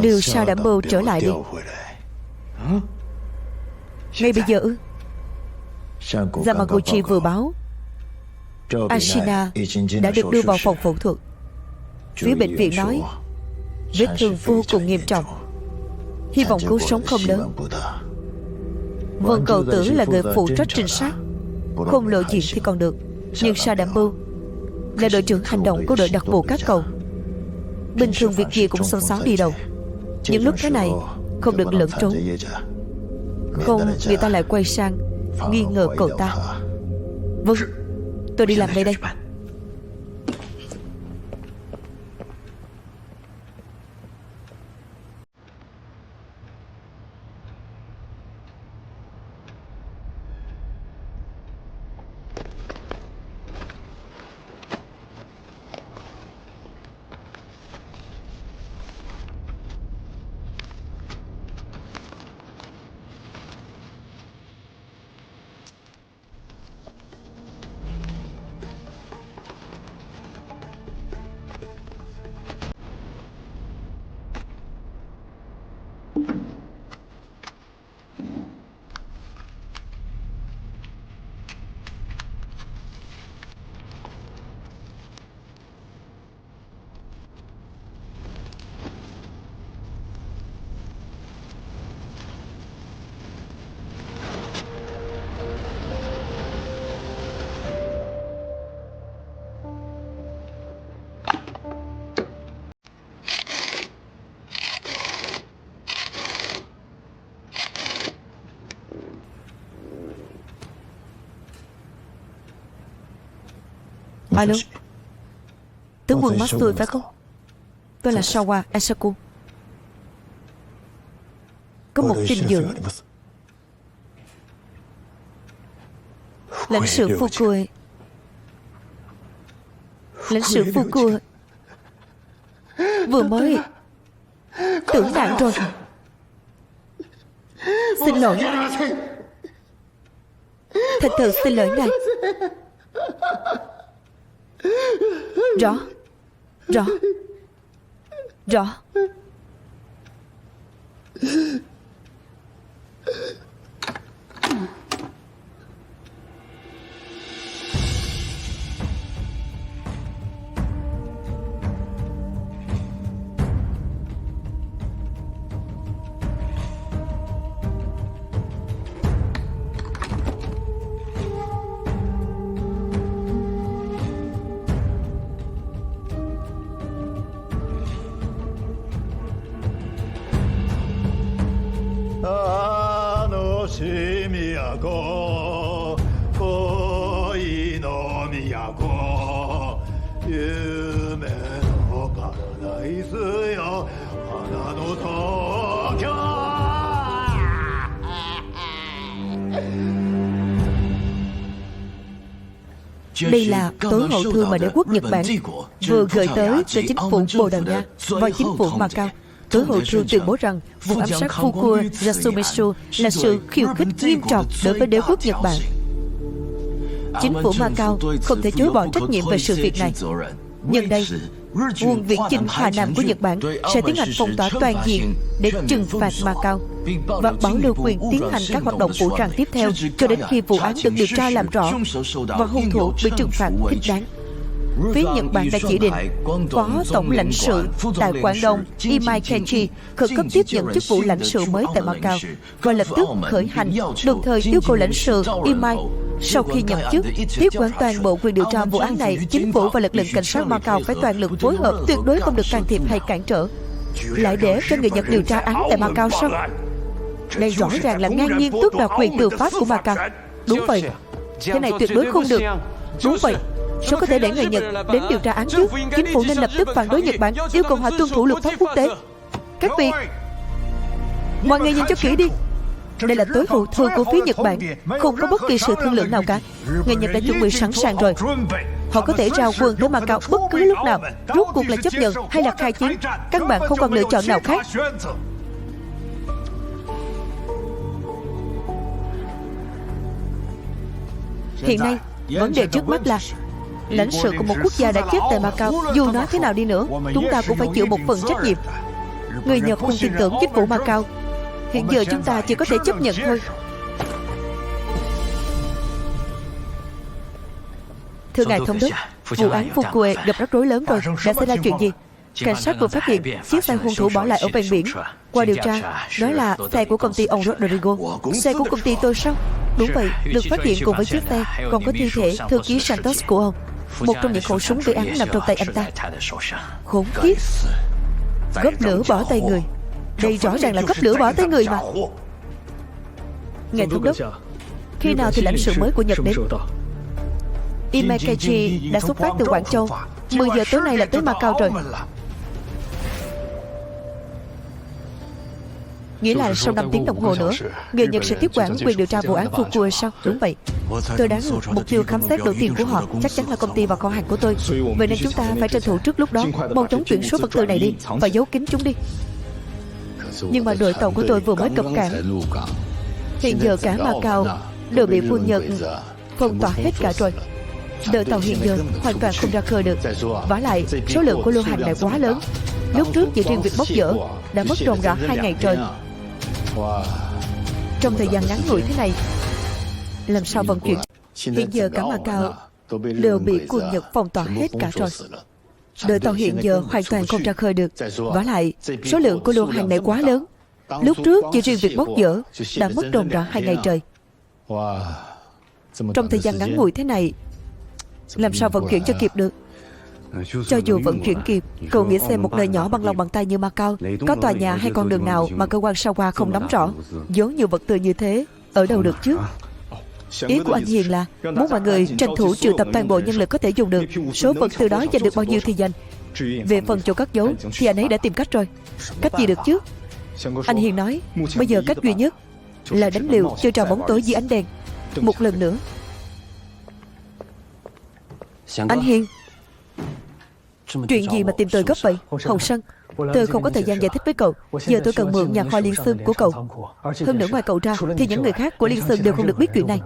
điều Sao Đảm Bưu trở lại đi. Ngay bây giờ ư? Yamaguchi vừa báo Ashina đã được đưa vào phòng phẫu thuật. Phía bệnh viện nói vết thương vô cùng nghiêm trọng, hy vọng cứu sống không lớn. Vân Cầu Tử là người phụ trách trinh sát, không lộ diện thì còn được, nhưng Sao Đảm Bưu là đội trưởng hành động của đội đặc vụ các cầu, bình thường việc gì cũng xông xáo đi đầu. Những lúc thế này không được lẫn trốn, không người ta lại quay sang nghi ngờ cậu ta. Vâng, tôi đi làm ngay đây. Alo, tướng quân Matsui phải không? Tôi là Sawa Asaku. Có một tin dữ. Lãnh sự Fukue vừa mới tử nạn rồi. Xin lỗi. Thật sự xin lỗi ngài. Rõ. Đây là tối hậu thư mà đế quốc Nhật Bản vừa gửi tới cho chính phủ Bồ Đào Nha và chính phủ Macau. Tối hậu thư tuyên bố rằng vụ ám sát Fukue Yasumitsu là sự khiêu khích nghiêm trọng đối với đế quốc Nhật Bản. Chính phủ Macau không thể chối bỏ trách nhiệm về sự việc này. Nhân đây, quân viễn chinh Hà Nam của Nhật Bản sẽ tiến hành phong tỏa toàn diện để trừng phạt Macau và bảo lưu quyền tiến hành các hoạt động vũ trang tiếp theo cho đến khi vụ án được điều tra làm rõ và hung thủ bị trừng phạt thích đáng. Phía Nhật Bản đã chỉ định Phó Tổng lãnh sự tại Quảng Đông Imai Kenji khẩn cấp tiếp nhận chức vụ lãnh sự mới tại Macau và lập tức khởi hành, đồng thời yêu cầu lãnh sự Imai sau khi nhậm chức tiếp quản toàn bộ quyền điều tra vụ án này. Chính phủ và lực lượng cảnh sát Macau phải toàn lực phối hợp, tuyệt đối không được can thiệp hay cản trở. Lại để cho người Nhật điều tra án tại Macau sao? Đây rõ ràng là ngang nhiên tước đoạt quyền tư pháp của Macau. Đúng vậy, thế này tuyệt đối không được. Đúng vậy, sao có thể để người Nhật đến điều tra án chứ? Chính phủ nên lập tức phản đối Nhật Bản, yêu cầu họ tuân thủ luật pháp quốc tế. Các vị, mọi người nhìn cho kỹ đi. Đây là tối hậu thư của phía Nhật Bản, không có bất kỳ sự thương lượng nào cả. Người Nhật đã chuẩn bị sẵn sàng rồi. Họ có thể rao quân tới Macau bất cứ lúc nào. Rốt cuộc là chấp nhận hay là khai chiến, các bạn không còn lựa chọn nào khác. Hiện nay, vấn đề trước mắt là lãnh sự của một quốc gia đã chết tại Macau. Dù nói thế nào đi nữa, chúng ta cũng phải chịu một phần trách nhiệm. Người Nhật không tin tưởng chính phủ Macau. Hiện giờ chúng ta chỉ có thể chấp nhận thôi. Thưa ngài thống đốc, vụ án Fukue gặp rắc rối lớn rồi. Đã xảy ra chuyện gì? Cảnh sát vừa phát hiện chiếc xe hung thủ bỏ lại ở ven biển. Qua điều tra, nói là xe của công ty ông Rodrigo. Xe của công ty tôi sao? Đúng vậy, được phát hiện cùng với chiếc xe còn có thi thể thư ký Santos của ông. Một trong những khẩu súng gây án nằm trong tay anh ta. Khốn kiếp, gấp lửa bỏ tay người. Đây rõ ràng là gấp lửa bỏ tay người mà. Ngài thống đốc, khi nào thì lãnh sự mới của Nhật đến? Imekachi đã xuất phát từ Quảng Châu. 10 giờ tối nay là tới Macau rồi. Nghĩa là sau 5 tiếng đồng hồ nữa, người Nhật sẽ tiếp quản quyền điều tra vụ án Fukue sao? Đúng vậy. Tôi đoán mục tiêu khám xét đầu tiên của họ chắc chắn là công ty và kho hàng của tôi. Vậy nên chúng ta phải tranh thủ trước lúc đó mau chóng chuyển số vật tư này đi và giấu kín chúng đi. Nhưng mà đội tàu của tôi vừa mới cập cảng. Hiện giờ cả Macau đều bị quân Nhật phong tỏa hết cả rồi. Đội tàu hiện giờ hoàn toàn không ra khơi được. Vả lại, số lượng của lô hàng này quá lớn. Lúc trước chỉ riêng việc bóc dỡ đã mất ròng rã 2 ngày trời. Trong thời gian ngắn ngủi thế này, làm sao vận chuyển? Hiện giờ cả Macau đều bị quân Nhật phong tỏa hết cả rồi. Đội tàu hiện giờ hoàn toàn không ra khơi được. Vả lại, số lượng của lô hàng này quá lớn. Lúc trước chỉ riêng việc bóc dỡ đã mất ròng rã 2 ngày trời. Trong thời gian ngắn ngủi thế này, làm sao vận chuyển cho kịp được? Cho dù vận chuyển kịp, cậu nghĩ xem một nơi nhỏ bằng lòng bàn tay như Macau, có tòa nhà hay con đường nào mà cơ quan sao qua không nắm rõ, giấu nhiều vật tư như thế, ở đâu được chứ? Ý của anh Hiền là muốn mọi người tranh thủ trừ tập toàn bộ nhân lực có thể dùng được. Số vật tư đó dành được bao nhiêu thì dành. Về phần chỗ cất giấu thì anh ấy đã tìm cách rồi. Cách gì được chứ? Anh Hiền nói bây giờ cách duy nhất là đánh liều chơi trò bóng tối dưới ánh đèn. Một lần nữa. Anh Hiền, chuyện gì mà tìm tôi gấp vậy? Hồng Sân, tôi không có thời gian giải thích với cậu. Giờ tôi cần mượn nhà kho Liên Xương của cậu. Hơn nữa ngoài cậu ra thì những người khác của Liên Xương đều không được biết chuyện này.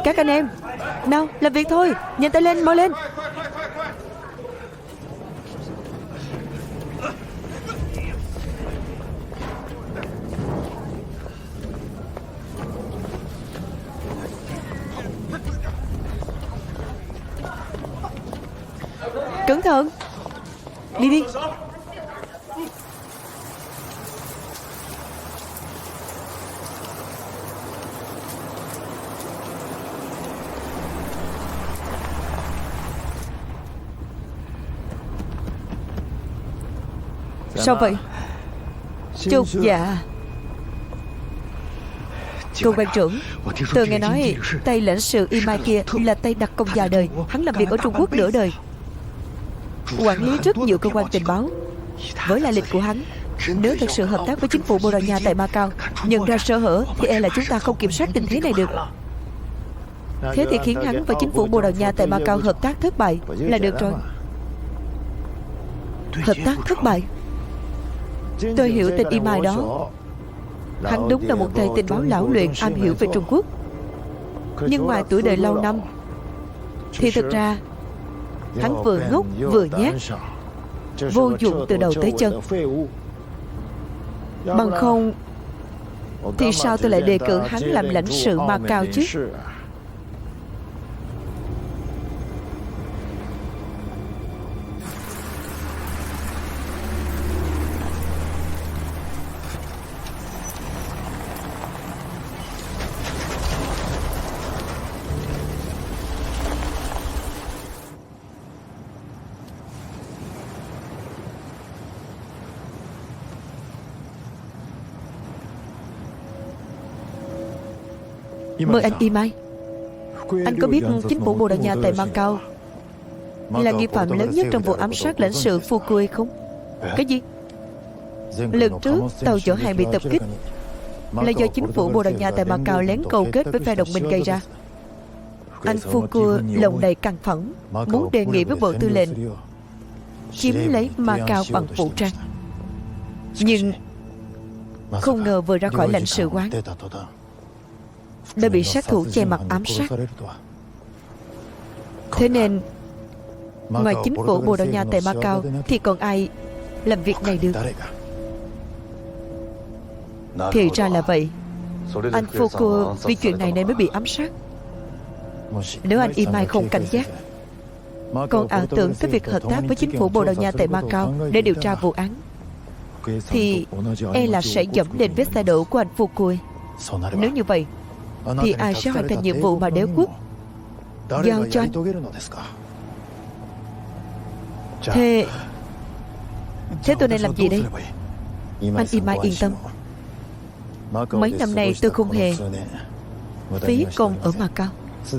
Các anh em, nào làm việc thôi. Nhanh tay lên, mau lên. Cẩn thận. Đi đi. Sao vậy? Chục dạ. Cô quan trưởng, tôi nghe nói tay lãnh sự Imai kia là tay đặc công già đời. Hắn làm việc ở Trung Quốc nửa đời, quản lý rất nhiều cơ quan tình báo. Với lai lịch của hắn, nếu thực sự hợp tác với chính phủ Bồ Đào Nha tại Macau, nhận ra sơ hở thì e là chúng ta không kiểm soát tình thế này được. Thế thì khiến hắn và chính phủ Bồ Đào Nha tại Macau hợp tác thất bại là được rồi. Hợp tác thất bại? Tôi hiểu tên Imai đó. Hắn đúng là một thầy tình báo lão luyện am hiểu về Trung Quốc. Nhưng ngoài tuổi đời lâu năm thì thực ra hắn vừa ngốc vừa nhát, vô dụng từ đầu tới chân. Bằng không thì sao tôi lại đề cử hắn làm lãnh sự Macau chứ? Mời anh Imai. Anh có biết chính phủ Bồ Đào Nha tại Macau là nghi phạm lớn nhất trong vụ ám sát lãnh sự Fukue không? Cái gì? Lần trước tàu chở hàng bị tập kích là do chính phủ Bồ Đào Nha tại Macau lén câu kết với phe đồng minh gây ra. Anh Fukue lòng đầy căng phẫn, muốn đề nghị với bộ tư lệnh chiếm lấy Macau bằng vũ trang. Nhưng Không ngờ vừa ra khỏi lãnh sự quán đã bị sát thủ che mặt ám sát. Thế nên ngoài chính phủ Bồ Đào Nha tại Macau thì còn ai làm việc này được? Thì ra là vậy. Anh Foucault vì chuyện này nên mới bị ám sát. Nếu anh Imai không cảnh giác, còn ảo tưởng tới việc hợp tác với chính phủ Bồ Đào Nha tại Macau để điều tra vụ án, thì e là sẽ dẫm lên vết xe đổ của anh Foucault. Nếu như vậy thì ai sẽ hoàn thành nhiệm vụ mà đế quốc giao cho anh? Thế tôi nên làm gì đây? Anh Imai yên tâm. Mấy năm nay tôi không hề phí công ở Macau.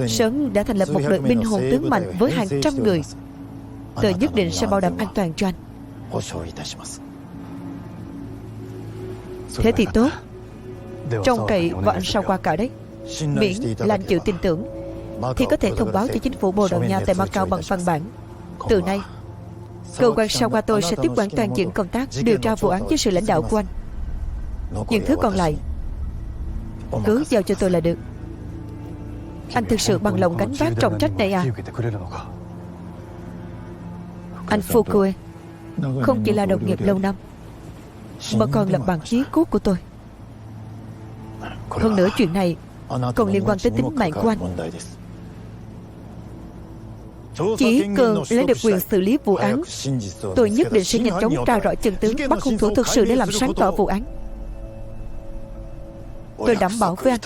Sớm đã thành lập một đội binh hồn tướng mạnh với hàng trăm người. Tôi nhất định sẽ bảo đảm an toàn cho anh. Thế thì tốt. Trông cậy vào anh Sao Qua cả đấy. Miễn là anh chịu tin tưởng thì có thể thông báo cho chính phủ Bồ Đào Nha tại Macau bằng văn bản. Từ nay cơ quan Sao Qua tôi sẽ tiếp quản toàn diện công tác điều tra vụ án dưới sự lãnh đạo của anh. Những thứ còn lại cứ giao cho tôi là được. Anh thực sự bằng lòng gánh vác trọng trách này à? Anh Foucault không chỉ là đồng nghiệp lâu năm mà còn là bạn chí cốt của tôi. Hơn nữa chuyện này còn liên quan tới tính mạng của anh. Chỉ cần lấy được quyền xử lý vụ án, tôi nhất định sẽ nhanh chóng tra rõ chân tướng, bắt hung thủ thực sự để làm sáng tỏ vụ án. Tôi đảm bảo với anh.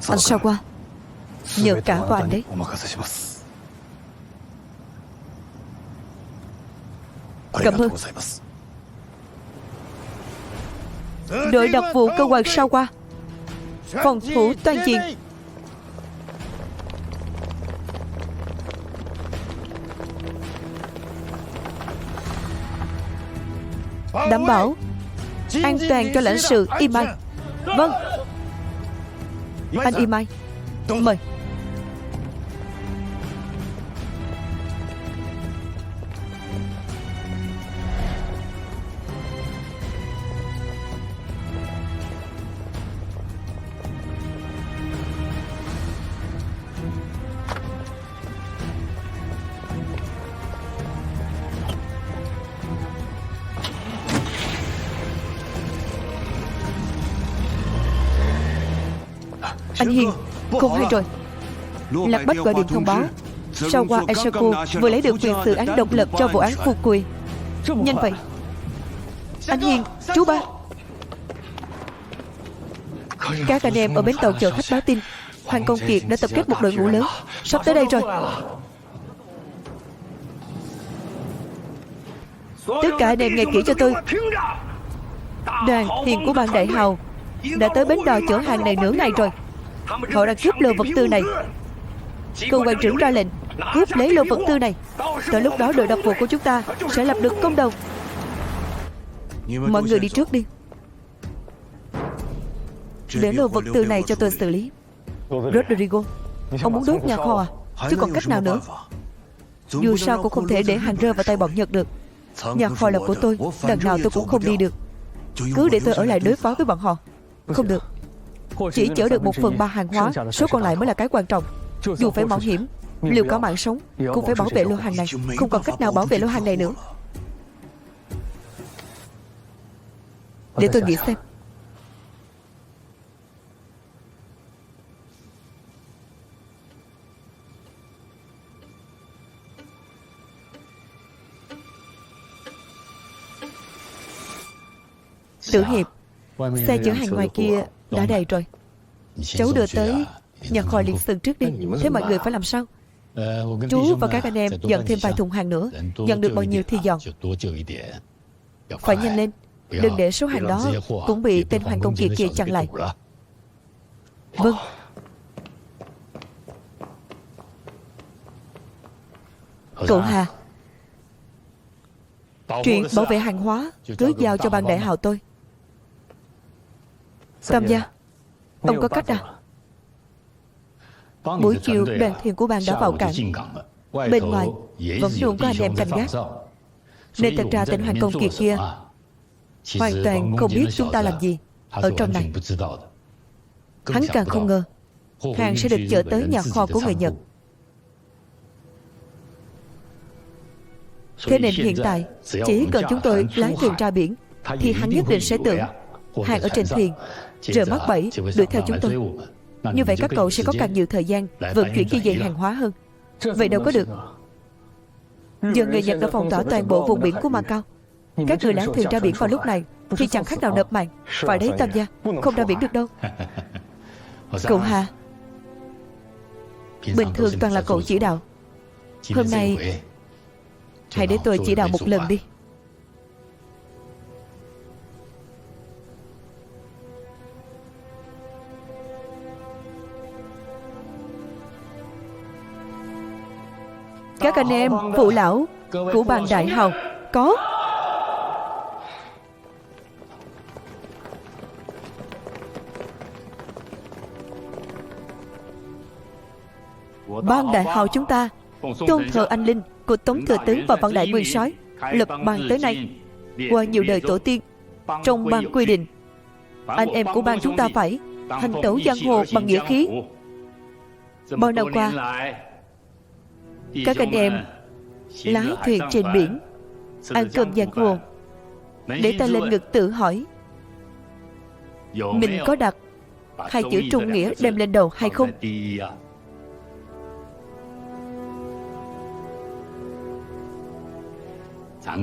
Anh Sao Qua, nhờ cả vào anh đấy. Cảm ơn. Đội đặc vụ cơ quan Sao Qua, phòng thủ toàn diện. Đảm bảo an toàn cho lãnh sự Imai. Vâng. Anh Imai, mời. Anh Hiền, không hay rồi. Lạc Bách gọi điện thông báo Sao Qua Eisaku vừa lấy được quyền xử án độc lập cho vụ án Fukui. Nhanh vậy. Anh Hiền, chú ba. Các anh em ở bến tàu chở khách báo tin Hoàng Công Kiệt đã tập kết một đội ngũ lớn, sắp tới đây rồi. Tất cả anh em nghe kỹ cho tôi. Đoàn thuyền của ban Đại Hào đã tới bến đò chở hàng này nửa ngày rồi. Họ đang cướp lô vật tư này. Cơ quan trưởng ra lệnh cướp lấy lô vật tư này. Tới lúc đó đội đặc vụ của chúng ta sẽ lập được công đầu. Mọi người đi trước đi, để lô vật tư này cho tôi xử lý. Rodrigo, ông muốn đốt nhà kho à? Chứ còn cách nào nữa. Dù sao cũng không thể để hàng rơi vào tay bọn Nhật được. Nhà kho là của tôi, đằng nào tôi cũng không đi được. Cứ để tôi ở lại đối phó với bọn họ. Không được. Chỉ chở được 1/3 hàng hóa, số còn lại mới là cái quan trọng. Dù phải mạo hiểm, liều cả mạng sống, cũng phải bảo vệ lô hàng này. Không còn cách nào bảo vệ lô hàng này nữa. Để tôi nghĩ xem. Tử Hiệp, xe chở hàng ngoài kia đã đầy rồi. Cháu đưa tới nhà kho Liên Sơn trước đi. Thế mọi người phải làm sao? Chú và các anh em nhận thêm vài thùng hàng nữa. Nhận được bao nhiêu thì dọn. Phải nhanh lên, đừng để số hàng đó cũng bị tên Hoàng Công Kiệt kia chặn lại. Vâng. Cậu Hà, chuyện bảo vệ hàng hóa cứ giao cho ban Đại Hào tôi. Tam gia, ông có cách à? Buổi chiều đoàn thuyền của ban đã vào cảng. Bên ngoài vẫn luôn có anh em canh gác, nên thật ra tên Hoàng Công Kiệt kia hoàn toàn không biết chúng ta làm gì ở trong này. Hắn càng không ngờ hàng sẽ được chở tới nhà kho của người Nhật. Thế nên hiện tại chỉ cần chúng tôi lái thuyền ra biển thì hắn nhất định sẽ tưởng hàng ở trên thuyền, rồi mắc bẫy đuổi theo chúng tôi. Như vậy các cậu sẽ có càng nhiều thời gian vận chuyển di dời hàng hóa hơn. Vậy đâu có được. Giờ người Nhật đã phong tỏa toàn bộ vùng biển của Macau. Các người lái thuyền ra biển vào lúc này thì chẳng khác nào nộp mạng. Phải đấy Tam gia, không ra biển được đâu. Cậu Hà, bình thường toàn là cậu chỉ đạo, hôm nay hãy để tôi chỉ đạo một lần đi. Các anh em phụ lão của bang Đại Hào có. Bang Đại Hào chúng ta tôn thờ anh linh của Tống Thừa Tướng và Văn Đại Nguyên Soái, lập bang tới nay qua nhiều đời tổ tiên. Trong bang quy định anh em của bang chúng ta phải hành tẩu giang hồ bằng nghĩa khí. Bao năm qua các anh em lái thuyền trên biển, ăn cơm giang hồ. Để ta lên ngực tự hỏi, mình có đặt hai chữ trung nghĩa đem lên đầu hay không?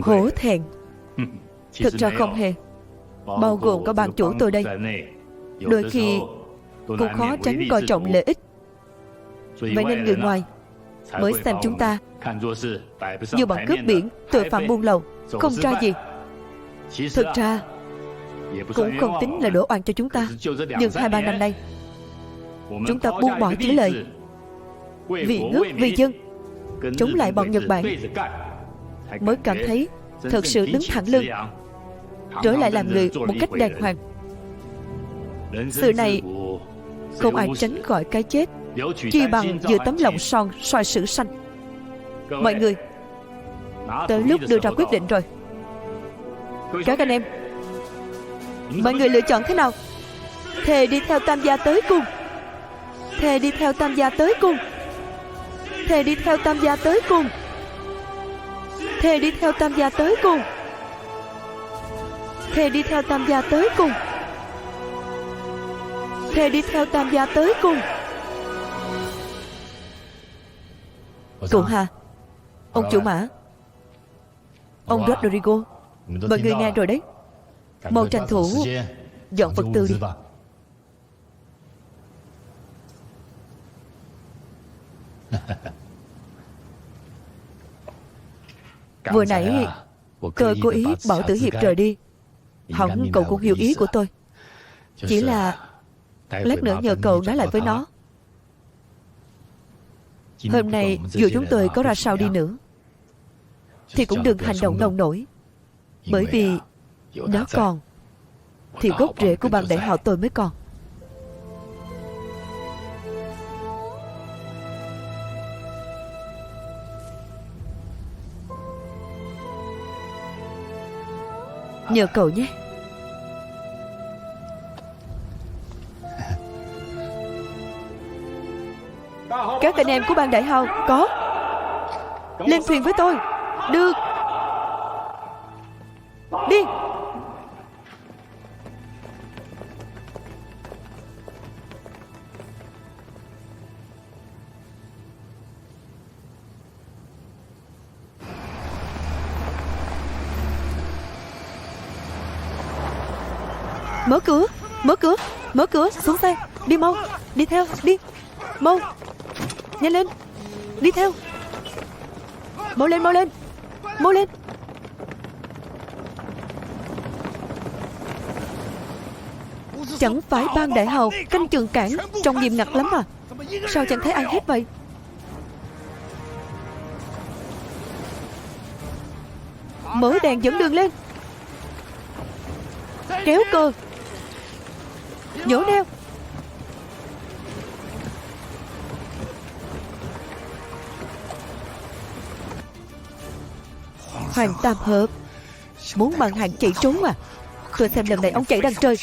Hổ thẹn. Thực ra không hề. Bao gồm có ban chủ tôi đây, đôi khi cũng khó tránh coi trọng lợi ích. Vậy nên người ngoài mới xem chúng ta như bọn cướp biển, tội phạm buôn lậu, không ra gì. Thực ra cũng không tính là đổ oan cho chúng ta. Nhưng 2-3 năm nay chúng ta buông bỏ chính lời, vì nước vì dân, chống lại bọn Nhật Bản, mới cảm thấy thật sự đứng thẳng lưng, trở lại làm người một cách đàng hoàng. Sự này không ai tránh khỏi cái chết, chi bằng giữa tấm lòng son soi sử sanh. Mọi người, tới lúc đưa ra quyết định rồi. Các anh em, mọi người lựa chọn thế nào? Thề đi theo Tam gia tới cung. Thề đi theo Tam gia tới cung. Thề đi theo Tam gia tới cung. Thề đi theo Tam gia tới cung. Thề đi theo Tam gia tới cung. Thề đi theo Tam gia tới cung. Cụ Hà, ông chủ mã, ông Rodrigo, mọi người nghe rồi đấy. Mau tranh thủ dọn vật tư đi. Vừa nãy tôi cố ý bảo Tử Hiệp rời đi, hỏng cậu cũng hiểu ý của tôi. Chỉ là lát nữa nhờ cậu nói lại với nó. Hôm nay dù chúng tôi có ra sao đi nữa thì cũng đừng hành động nông nổi. Bởi vì nó còn thì gốc rễ của bang Đại Hào tôi mới còn. Nhờ cậu nhé. Các anh em của bang Đại Hào có. Lên thuyền với tôi. Được. Đi. Mở cửa. Mở cửa. Mở cửa. Xuống xe. Đi mau. Đi theo. Đi. Mau. Nhanh lên. Đi theo. Mau lên. Mau lên. Mau lên. Chẳng phải bang Đại Hào canh chừng cảng trông nghiêm ngặt lắm à? Sao chẳng thấy ai hết vậy? Mở đèn dẫn đường lên. Kéo cờ. Nhổ neo. Hoàng Tam Hợp muốn bằng hàng chạy trốn à? Tôi xem lần này ông chạy đằng trời.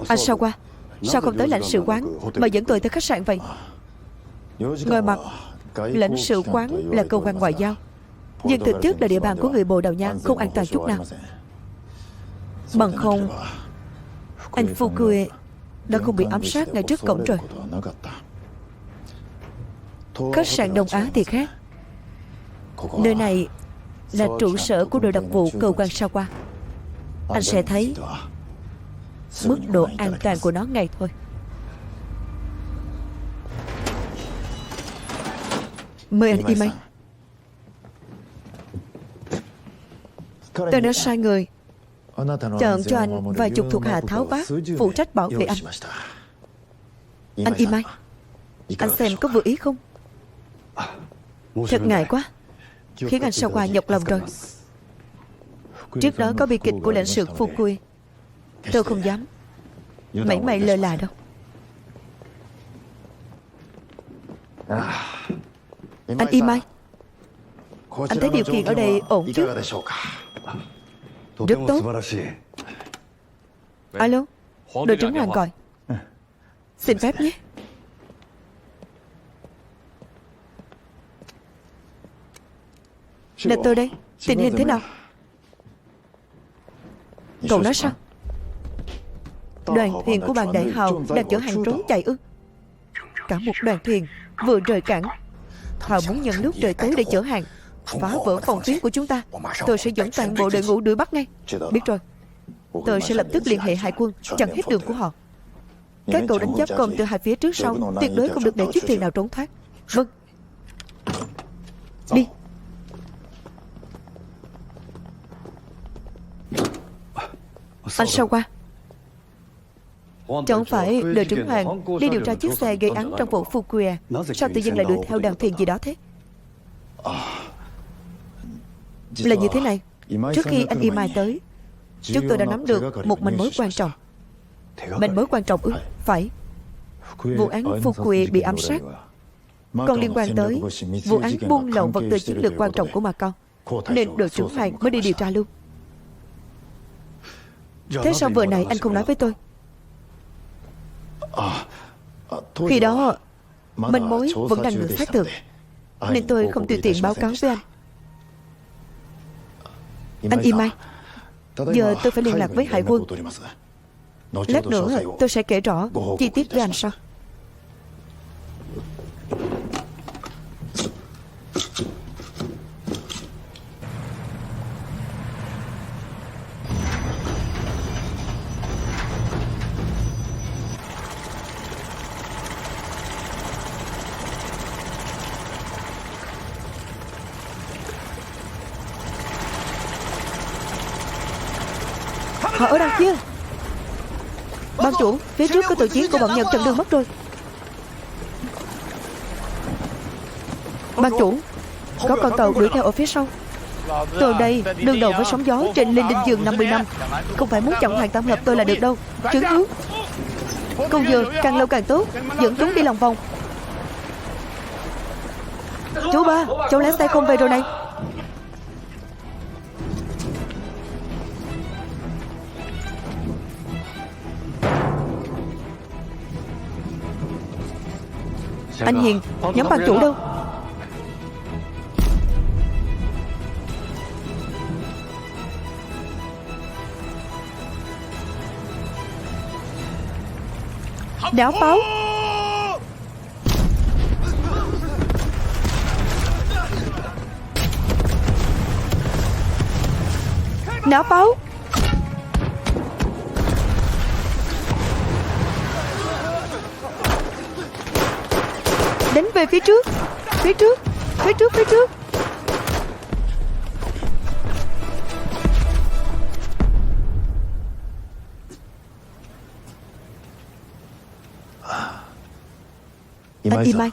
Anh sao qua? Sao không tới lãnh sự quán mà dẫn tôi tới khách sạn vậy? Ngồi mặt lãnh sự quán là cơ quan ngoại giao, nhưng thực chất là địa bàn của người Bồ Đào Nha, không an toàn chút nào. Bằng không anh Fukue đã không bị ám sát ngay trước cổng rồi. Khách sạn Đông Á thì khác. Nơi này là trụ sở của đội đặc vụ cơ quan sao qua. Anh sẽ thấy mức độ an toàn của nó ngay thôi. Mời anh Imai. Tôi đã sai người chọn cho anh vài chục thuộc hạ tháo vát phụ trách bảo vệ anh. Anh Imai, anh xem có vừa ý không? Thật ngại quá, khiến anh sao qua nhọc lòng rồi. Trước đó có bi kịch của lãnh sự Fukue, tôi không dám mảy may lơ là đâu. Anh Imai, anh thấy điều kiện ở đây ổn chứ? Rất tốt. Alo, đội trưởng Hoàng gọi. Xin phép nhé. Là tôi đây. Tình hình thế nào? Cậu nói sao? Đoàn thuyền của bàn Đại Hào đang chở hàng trốn chạy ư? Cả một đoàn thuyền vừa rời cảng. Hào muốn nhân lúc trời tối để chở hàng, phá vỡ phòng tuyến của chúng ta. Tôi sẽ dẫn toàn bộ đội ngũ đuổi bắt ngay. Biết rồi. Tôi sẽ lập tức liên hệ hải quân, chặn hết đường của họ. Các cậu đánh giáp công từ hai phía trước sau, tuyệt đối không được để chiếc thuyền nào trốn thoát. Vâng. Đi. Anh sao qua? Chẳng phải đội trưởng Hoàng đi điều tra chiếc xe gây án trong vụ Fukue, sao tự nhiên lại đuổi theo đoàn thuyền gì đó thế? Là như thế này. Trước khi anh Imai tới, chúng tôi đã nắm được một manh mối quan trọng. Manh mối quan trọng ư? Phải. Vụ án Fukue bị ám sát còn liên quan tới vụ án buôn lậu vật tư chiến lược quan trọng của Macau, nên đội trưởng Hoàng mới đi điều tra luôn. Thế sao vừa nãy anh không nói với tôi? Khi đó manh mối vẫn đang được xác thực, nên tôi không tùy tiện báo cáo với anh. Anh Imai, giờ tôi phải liên lạc với hải quân. Lát nữa tôi sẽ kể rõ chi tiết với anh sau. Họ ở đâu kia? Ban chủ, phía trước có tàu chiến của bọn Nhật chặn đường mất rồi. Ban chủ, có con tàu đuổi theo ở phía sau. Tôi đây đương đầu với sóng gió trên Linh Đinh Dương 50 năm. Không phải muốn chặn Hoàng Tam Hợp tôi là được đâu. Trướng hướng. Câu giờ càng lâu càng tốt, dẫn chúng đi lòng vòng. Chú ba, cháu lái xe không về rồi này. Anh Hiền, nhóm ban chủ đâu? Đảo pháo. Nã pháo. Đánh về phía trước. Phía trước. Phía trước. Phía trước. Anh Imai,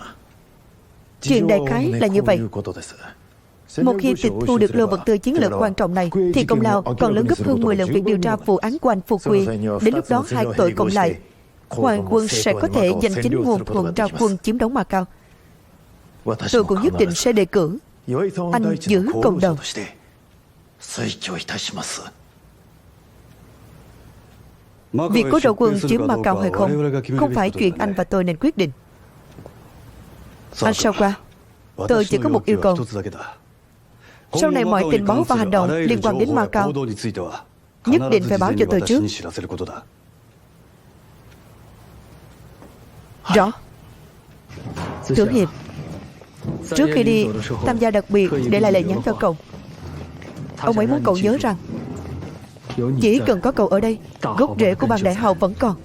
chuyện đại khái là như vậy. Một khi tịch thu được lô vật tư chiến lược quan trọng này thì công lao còn lớn gấp hơn 10 lần việc điều tra vụ án của anh Fukui. Đến lúc đó hai tội cộng lại Hoàng quân sẽ có thể giành chính nguồn thuận ra quân chiếm đóng Macau. Tôi cũng nhất định sẽ đề cử anh giữ công đầu. Việc có đầu quân chiếm Macau hay không phải chuyện anh và tôi nên quyết định. Anh sao qua? Tôi chỉ có một yêu cầu. Sau này mọi tình báo và hành động liên quan đến Macau nhất định phải báo cho tôi trước. Rõ. Thượng hiệp, trước khi đi, Tam gia đặc biệt để lại lời nhắn cho cậu. Ông ấy muốn cậu nhớ rằng chỉ cần có cậu ở đây, gốc rễ của bang Đại Hào vẫn còn.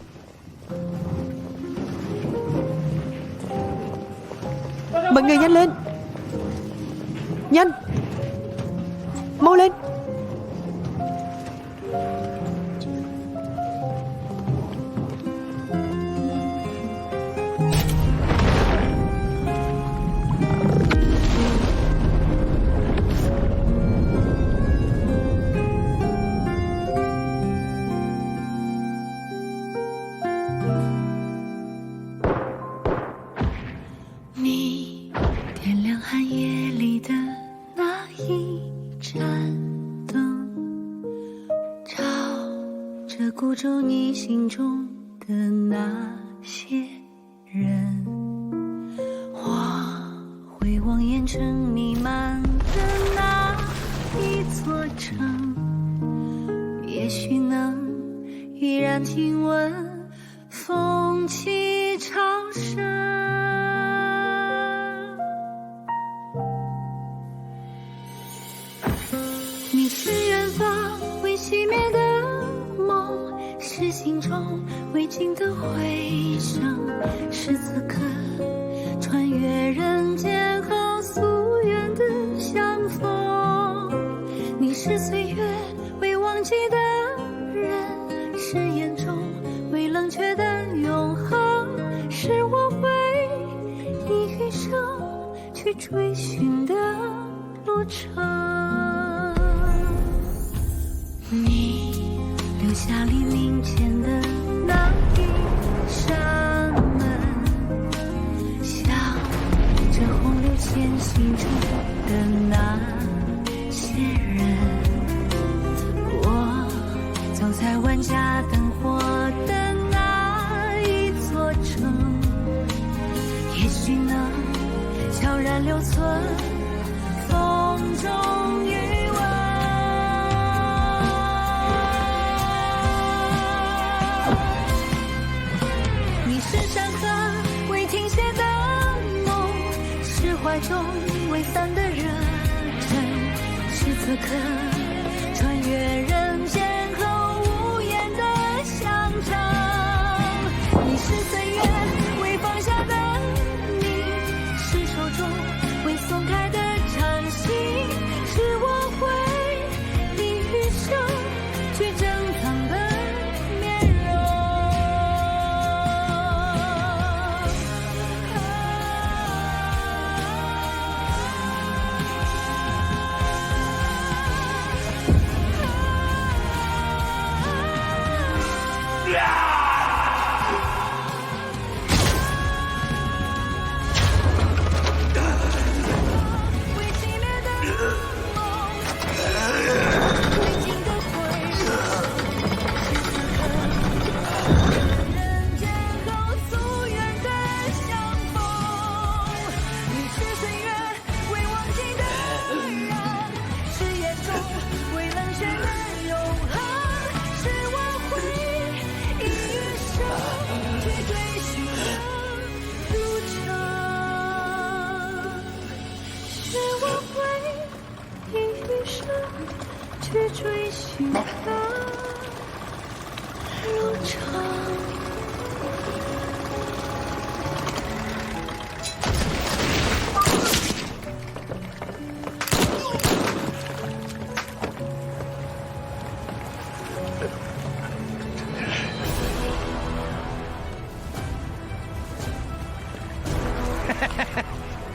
Mọi người nhanh lên. Nhanh. Mau lên.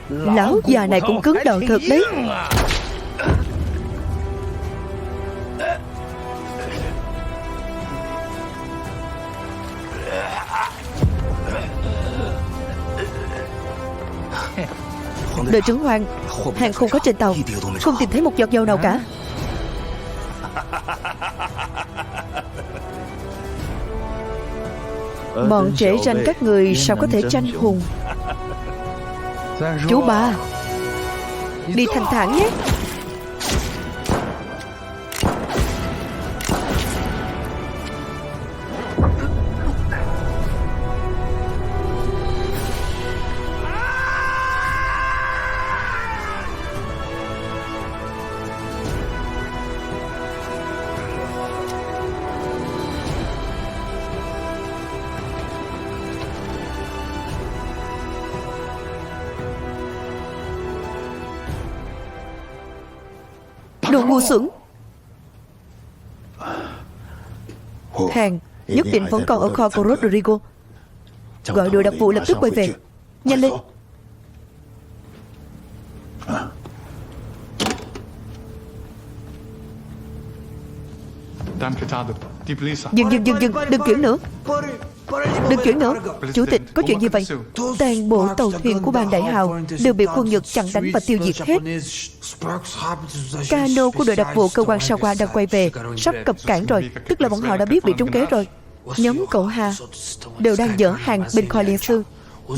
Lão già này cũng cứng đầu thật đấy. Đội trưởng Hoàng, hàng không có trên tàu, không tìm thấy một giọt dầu nào cả. Bọn trễ ranh các người sao có thể tranh hùng. Chú ba, đi thanh thản nhé. Đồ ngu xuẩn. Hàng nhất định vẫn còn ở kho của Rodrigo. Gọi đội đặc vụ lập tức quay về. Nhanh lên. Dừng, đừng chuyển nữa. Đừng chuyển nữa. Chủ tịch, có chuyện gì vậy? Toàn bộ tàu thuyền của bang Đại Hào đều bị quân Nhật chặn đánh và tiêu diệt hết. Cano của đội đặc vụ cơ quan Sawa đang quay về, sắp cập cảng rồi. Tức là bọn họ đã biết bị trúng kế rồi. Nhóm cậu Hà đều đang dỡ hàng bên kho liên xương.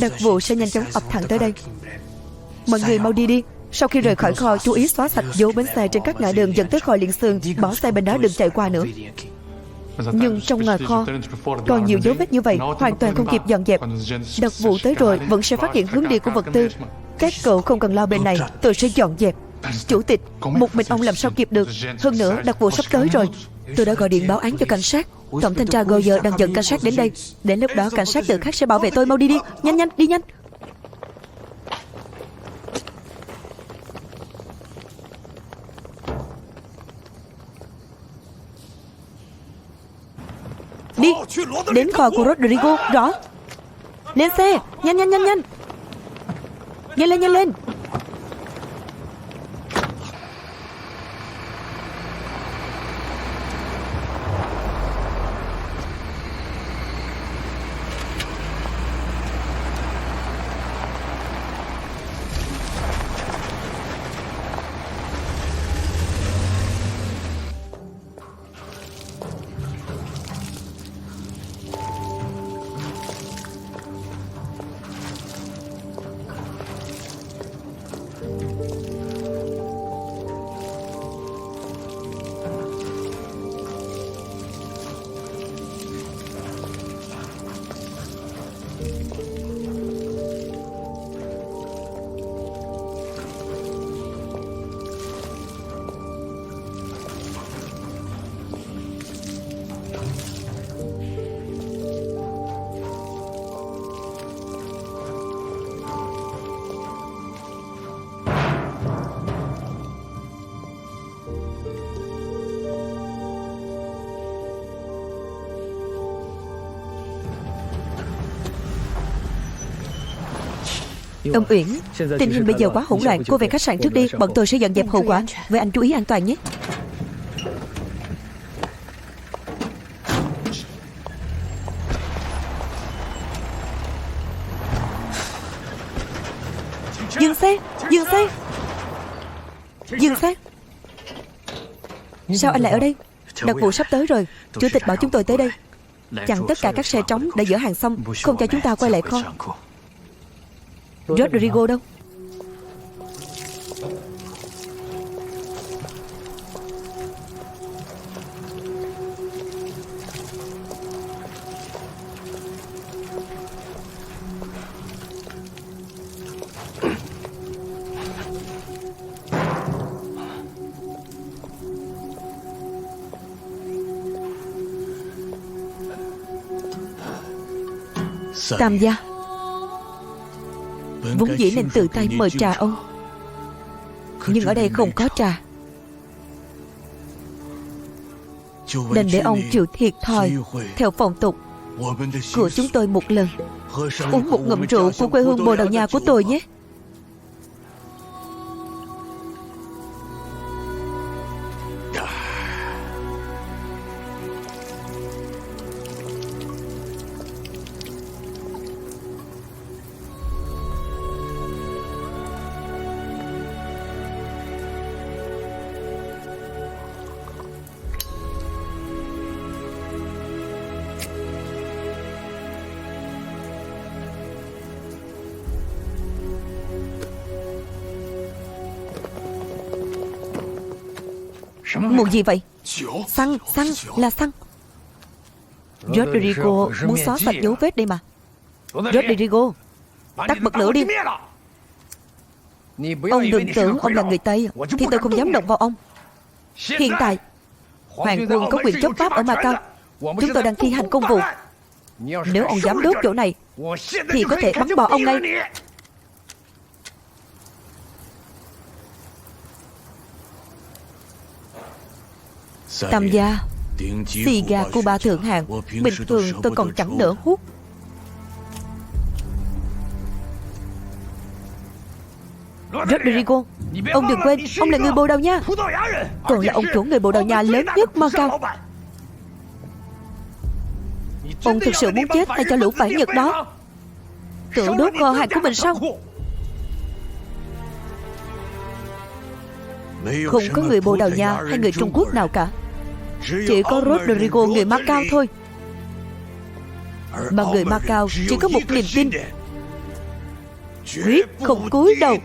Đặc vụ sẽ nhanh chóng ập thẳng tới đây. Mọi người mau đi đi. Sau khi rời khỏi kho, chú ý xóa sạch dấu bến xe trên các ngã đường dẫn tới kho liên xương. Bỏ xe bên đó đừng chạy qua nữa. Nhưng trong ngoài kho còn nhiều dấu vết như vậy, hoàn toàn không kịp dọn dẹp. Đặc vụ tới rồi vẫn sẽ phát hiện hướng đi của vật tư. Các cậu không cần lo bên này, tôi sẽ dọn dẹp. Chủ tịch, một mình ông làm sao kịp được. Hơn nữa đặc vụ sắp tới rồi. Tôi đã gọi điện báo án cho cảnh sát. Tổng thanh tra Goyer đang dẫn cảnh sát đến đây. Đến lúc đó cảnh sát tự khác sẽ bảo vệ tôi. Mau đi đi, nhanh nhanh, đi nhanh. Đi, đến kho của Rodrigo, rõ. Lên xe, nhanh nhanh nhanh nhanh. Nhanh lên, nhanh lên. Ông Uyển, tình hình bây giờ quá hỗn loạn. Cô về khách sạn trước đi, bọn tôi sẽ dọn dẹp hậu quả. Vậy anh chú ý an toàn nhé. Dừng xe, dừng xe. Dừng xe. Sao anh lại ở đây? Đặc vụ sắp tới rồi. Chủ tịch bảo chúng tôi tới đây chặn tất cả các xe trống đã dỡ hàng xong, không cho chúng ta quay lại kho. Rodrigo đâu? Tam gia vốn dĩ nên tự tay mời trà ông, nhưng ở đây không có trà, nên để ông chịu thiệt thòi theo phong tục của chúng tôi một lần. Uống một ngụm rượu của quê hương Bồ Đào Nha của tôi nhé. Mùi gì vậy? Xăng, là xăng. Rodrigo muốn xóa sạch dấu vết đây mà. Rodrigo, tắt bật lửa đi. Ông đừng tưởng ông là người Tây thì tôi không dám động vào ông. Hiện tại hoàng quân có quyền chấp pháp ở Macau. Chúng tôi đang thi hành công vụ. Nếu ông dám đốt chỗ này thì có thể bắn bỏ ông ngay. Tam gia, xì gà Cuba thượng hạng, bình thường tôi còn chẳng nỡ hút. Rodrigo, ông đừng quên, ông là người Bồ Đào Nha, còn là ông chủ người Bồ Đào Nha lớn nhất Macau. Ông thực sự muốn chết thay cho lũ phản Nhật đó, tự đốt kho hàng của mình sao? Không có người Bồ Đào Nha hay người Trung Quốc nào cả, chỉ có Rodrigo người Macau thôi. Mà người Macau chỉ có một niềm tin: quyết không cúi đầu.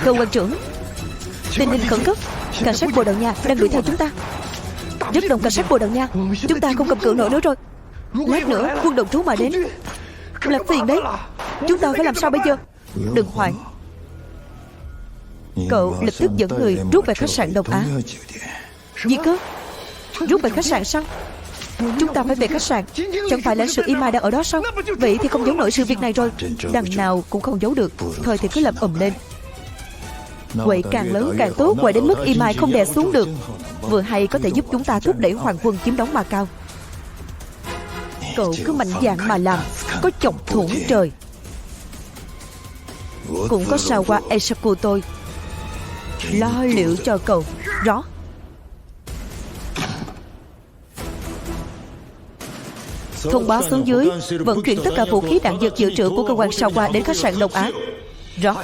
Cơ quan trưởng, tình hình khẩn cấp, cảnh sát Bồ Đào Nha đang đuổi theo chúng ta. Rất đông cảnh sát Bồ Đào Nha, chúng ta không cầm cự nổi nữa rồi. Lát nữa quân đồng trú mà đến là phiền đấy. Chúng ta phải làm sao bây giờ? Đừng hoảng, cậu lập tức dẫn người rút về khách sạn Đông Á. Gì cơ? Rút về khách sạn sao? Chúng ta phải về khách sạn. Chẳng phải lãnh sự Imai đang ở đó sao? Vậy thì không giấu nổi sự việc này rồi. Đằng nào cũng không giấu được. Thôi thì cứ làm ầm lên. Quậy càng lớn càng tốt, quậy đến mức Imai không đè xuống được. Vừa hay có thể giúp chúng ta thúc đẩy hoàng quân chiếm đóng Macau. Cậu cứ mạnh dạn mà làm, có chọc thủng trời. Cũng có Sawa Eisaku tôi lo liệu cho cậu. Rõ. Thông báo xuống dưới vận chuyển tất cả vũ khí đạn dược dự trữ của cơ quan Sawa đến khách sạn Đông Á. Rõ.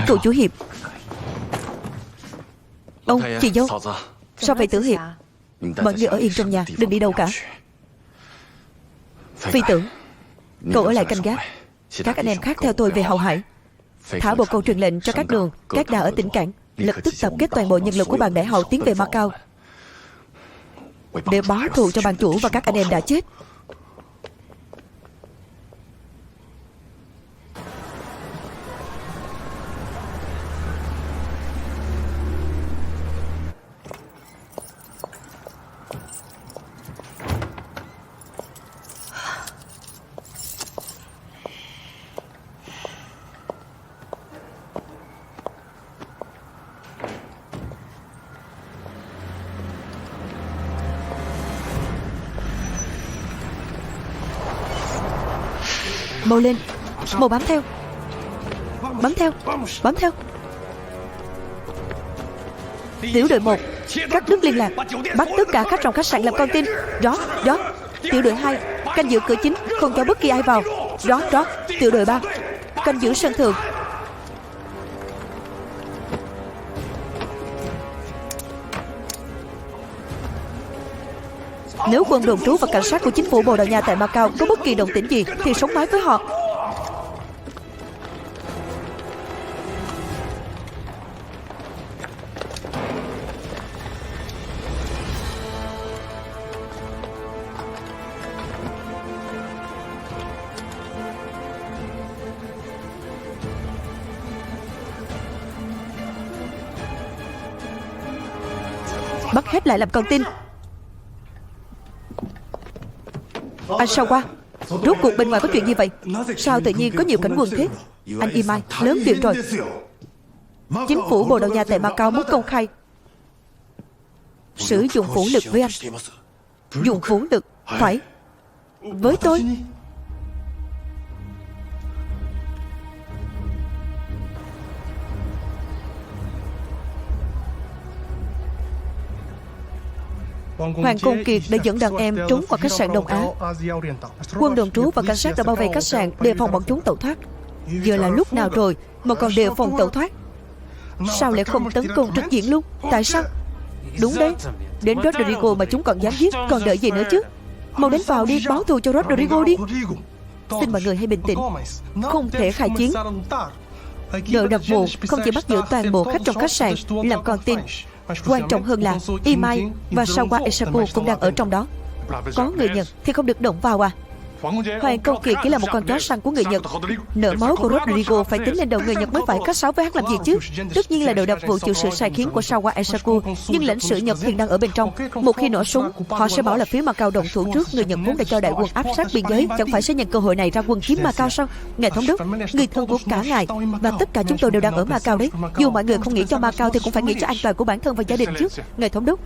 Cựu chủ hiệp. Ông, chị dâu. Sao vậy Tử hiệp? Mọi người ở yên trong nhà, đừng đi đâu cả. Phi Tử, cậu ở lại canh gác. Các anh em khác theo tôi về Hậu Hải. Thả bộ câu truyền lệnh cho các đường, các đà ở tỉnh cảng lập tức tập kết toàn bộ nhân lực của bàn đại hậu tiến về Macau để báo thù cho ban chủ và các anh em đã chết. Mau lên, mau bám theo. Bám theo, bám theo. Tiểu đội 1, cắt đứt liên lạc, bắt tất cả khách trong khách sạn làm con tin. Đó, đó. Tiểu đội 2, canh giữ cửa chính, không cho bất kỳ ai vào. Đó, đó. Tiểu đội 3, canh giữ sân thượng. Nếu quân đồn trú và cảnh sát của chính phủ Bồ Đào Nha tại Macau có bất kỳ động tĩnh gì thì sống mái với họ. Bắt hết lại làm con tin. Anh sao qua? Rốt cuộc bên ngoài có chuyện gì vậy? Sao tự nhiên có nhiều cảnh quân thế? Anh Imai, lớn chuyện rồi. Chính phủ Bồ Đào Nha tại Macau muốn công khai sử dụng vũ lực với anh. Dùng vũ lực, phải. Với tôi. Hoàng Công Kiệt đã dẫn đàn em trốn qua khách sạn Đông Á. Quân đồn trú và cảnh sát đã bảo vệ khách sạn đề phòng bọn chúng tẩu thoát. Giờ là lúc nào rồi mà còn đề phòng tẩu thoát? Sao lại không tấn công trực diện luôn? Tại sao? Đúng đấy, đến Rodrigo mà chúng còn dám giết, còn đợi gì nữa chứ? Mau đánh vào đi, báo thù cho Rodrigo đi. Xin mọi người hãy bình tĩnh. Không thể khai chiến. Đội đặc vụ không chỉ bắt giữ toàn bộ khách trong khách sạn làm con tin. Quan trọng hơn là Imai và Sawa Esaku cũng đang ở trong đó. Có người Nhật thì không được động vào à? Hoàng Công Kiệt chỉ là một con chó săn của người Nhật. Nợ máu của Rodrigo phải tính lên đầu người Nhật mới phải, khách sáo với hắn làm gì chứ? Tất nhiên là đội đặc vụ chịu sự sai khiến của Sawa Esaku, nhưng lãnh sự Nhật hiện đang ở bên trong. Một khi nổ súng, họ sẽ bảo là phía Macau động thủ trước. Người Nhật vốn đã cho đại quân áp sát biên giới, chẳng phải sẽ nhân cơ hội này ra quân chiếm Macau sao? Ngài thống đốc, người thân của cả ngài và tất cả chúng tôi đều đang ở Macau đấy. Dù mọi người không nghĩ cho Macau thì cũng phải nghĩ cho an toàn của bản thân và gia đình chứ. Ngài thống đốc,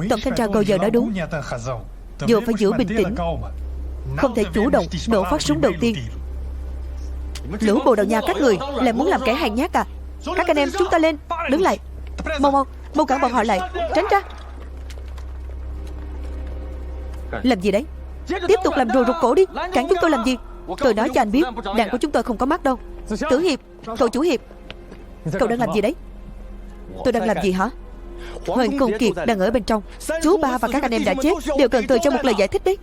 tổng thanh tra Cầu giờ nói đúng. Dù phải giữ bình tĩnh, không thể chủ động nổ phát súng đầu tiên. Lũ Bồ Đào Nha các người lại muốn làm kẻ hèn nhát à? Các anh em chúng ta lên, đứng lại. Mau cản bọn họ lại, tránh ra. Làm gì đấy? Tiếp tục làm rùa rụt cổ đi. Cản chúng tôi làm gì? Tôi nói cho anh biết, đạn của chúng tôi không có mắt đâu. Tử Hiệp, cậu chủ Hiệp, cậu đang làm gì đấy? Tôi đang làm gì hả? Hoàng Công Kiệt đang ở bên trong. Chú ba và các anh em đã chết đều cần tôi cho một lời giải thích đấy.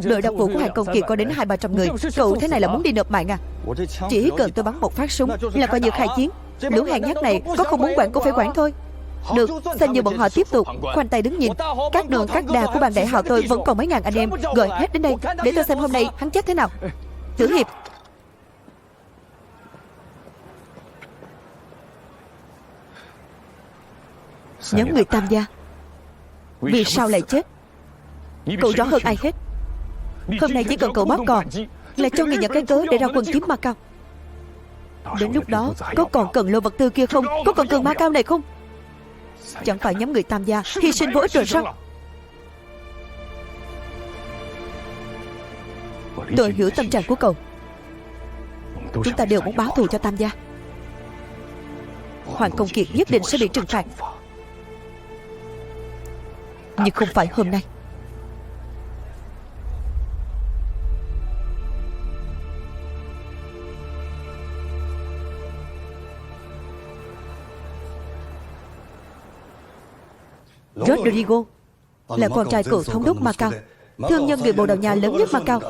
Đội đặc vụ của Hoàng Công Kiệt có đến 200-300 người. Cậu thế này là muốn đi nộp mạng à? Chỉ cần tôi bắn một phát súng là coi như khai chiến. Lũ hèn nhát này có không muốn quản cũng phải quản thôi. Được, xem như bọn họ tiếp tục khoanh tay đứng nhìn. Các đường các đà của bàn đại họ tôi vẫn còn mấy ngàn anh em. Gọi hết đến đây để tôi xem hôm nay hắn chết thế nào. Tử Hiệp, nhóm người Tam gia vì sao lại chết? Cậu rõ hơn ai hết. Hôm nay chỉ cần cậu bóp cò là cho người Nhật cái cớ để ra quân chiếm Macau. Đến lúc đó có còn cần lô vật tư kia không? Có còn cần Macau này không? Chẳng phải nhóm người Tam gia hy sinh vô ích rồi sao? Tôi hiểu tâm trạng của cậu. Chúng ta đều muốn báo thù cho Tam gia. Hoàng Công Kiệt nhất định sẽ bị trừng phạt. Nhưng không phải hôm nay. Rodrigo là con trai cựu thống đốc Macau, thương nhân người Bồ Đào Nha lớn nhất Macau.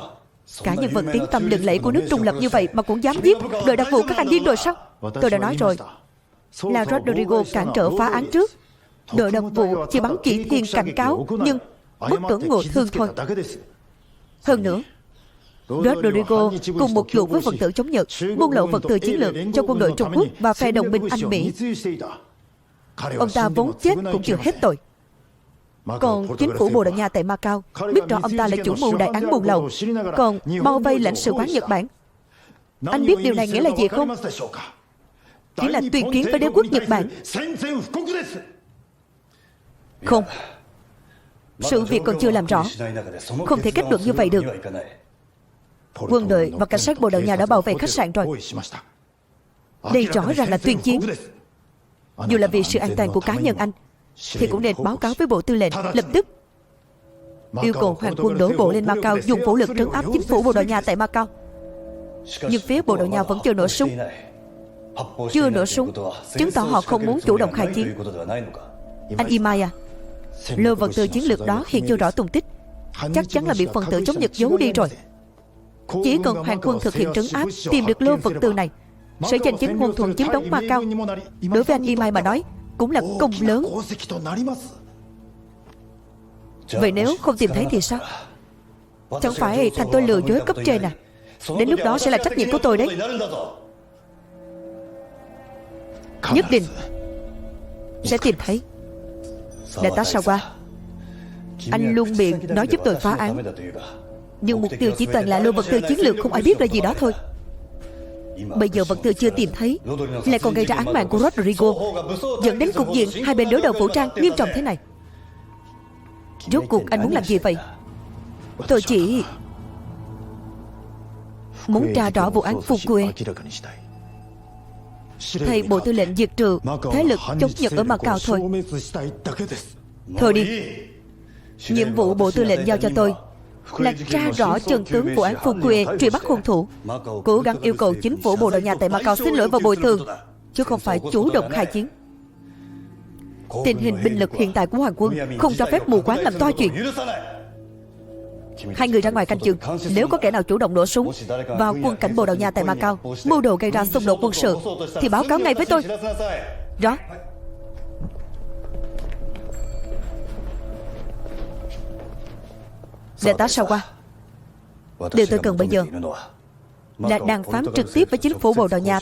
Cả nhân vật tiếng tăm lừng lẫy của nước trung lập như vậy mà cũng dám giết. Đội đặc vụ các anh điên rồi sao? Tôi đã nói rồi, là Rodrigo cản trở phá án trước. Đội đặc vụ chỉ bắn chỉ thiên cảnh cáo, nhưng bất cẩn ngộ thương thôi. Hơn nữa, Rodrigo cùng một chuột với phần tử chống Nhật buôn lậu vật tư chiến lược cho quân đội Trung Quốc và phe đồng minh Anh Mỹ. Ông ta vốn chết cũng chưa hết tội. Còn chính phủ Bồ Đào Nha tại Macau biết rõ ông ta là chủ mưu đại án buôn lậu, còn bao vây lãnh sự quán Nhật Bản. Anh biết điều này nghĩa là gì không? Chỉ là tuyên chiến với đế quốc Nhật Bản. Không, sự việc còn chưa làm rõ, không thể kết luận như vậy được. Quân đội và cảnh sát Bồ Đào Nha đã bảo vệ khách sạn rồi. Đây rõ ràng là tuyên chiến. Dù là vì sự an toàn của cá nhân anh thì cũng nên báo cáo với Bộ Tư lệnh lập tức, yêu cầu Hoàng quân đổ bộ lên Macau dùng vũ lực trấn áp chính phủ Bồ Đào Nha tại Macau. Nhưng phía Bồ Đào Nha vẫn chưa nổ súng. Chưa nổ súng chứng tỏ họ không muốn chủ động khai chiến. Anh Imai à, lô vật tư chiến lược đó hiện chưa rõ tung tích, chắc chắn là bị phần tử chống Nhật giấu đi rồi. Chỉ cần Hoàng quân thực hiện trấn áp, tìm được lô vật tư này, sẽ giành chính quân thuận chiếm đóng Macau. Đối với anh Imai mà nói, cũng là công lớn. Vậy nếu không tìm thấy thì sao? Chẳng phải thành tôi lừa dối cấp trên à? Đến lúc đó sẽ là trách nhiệm của tôi đấy. Nhất định sẽ tìm thấy. Đại tá Sawa, anh luôn miệng nói giúp tôi phá án, nhưng mục tiêu chỉ toàn là lô vật tư chiến lược không ai biết là gì đó thôi. Bây giờ vật tư chưa tìm thấy, lại còn gây ra án mạng của Rodrigo, dẫn đến cục diện hai bên đối đầu vũ trang nghiêm trọng thế này. Rốt cuộc anh muốn làm gì vậy? Tôi chỉ muốn tra rõ vụ án Fukue, thay Bộ Tư lệnh diệt trừ thế lực chống Nhật ở Macau thôi. Thôi đi. Nhiệm vụ Bộ Tư lệnh giao cho tôi là tra rõ chân tướng vụ án Fukue, truy bắt hung thủ, cố gắng yêu cầu chính phủ Bồ Đào Nha tại Macau xin lỗi và bồi thường, chứ không phải chủ động khai chiến. Tình hình binh lực hiện tại của Hoàng quân không cho phép mù quáng làm to chuyện. Hai người ra ngoài canh chừng, nếu có kẻ nào chủ động nổ súng vào quân cảnh Bồ Đào Nha tại Macau, mưu đồ gây ra xung đột quân sự, thì báo cáo ngay với tôi. Rõ. Đại tá Sawa, điều tôi cần bây giờ là đàm phán trực tiếp với chính phủ Bồ Đào Nha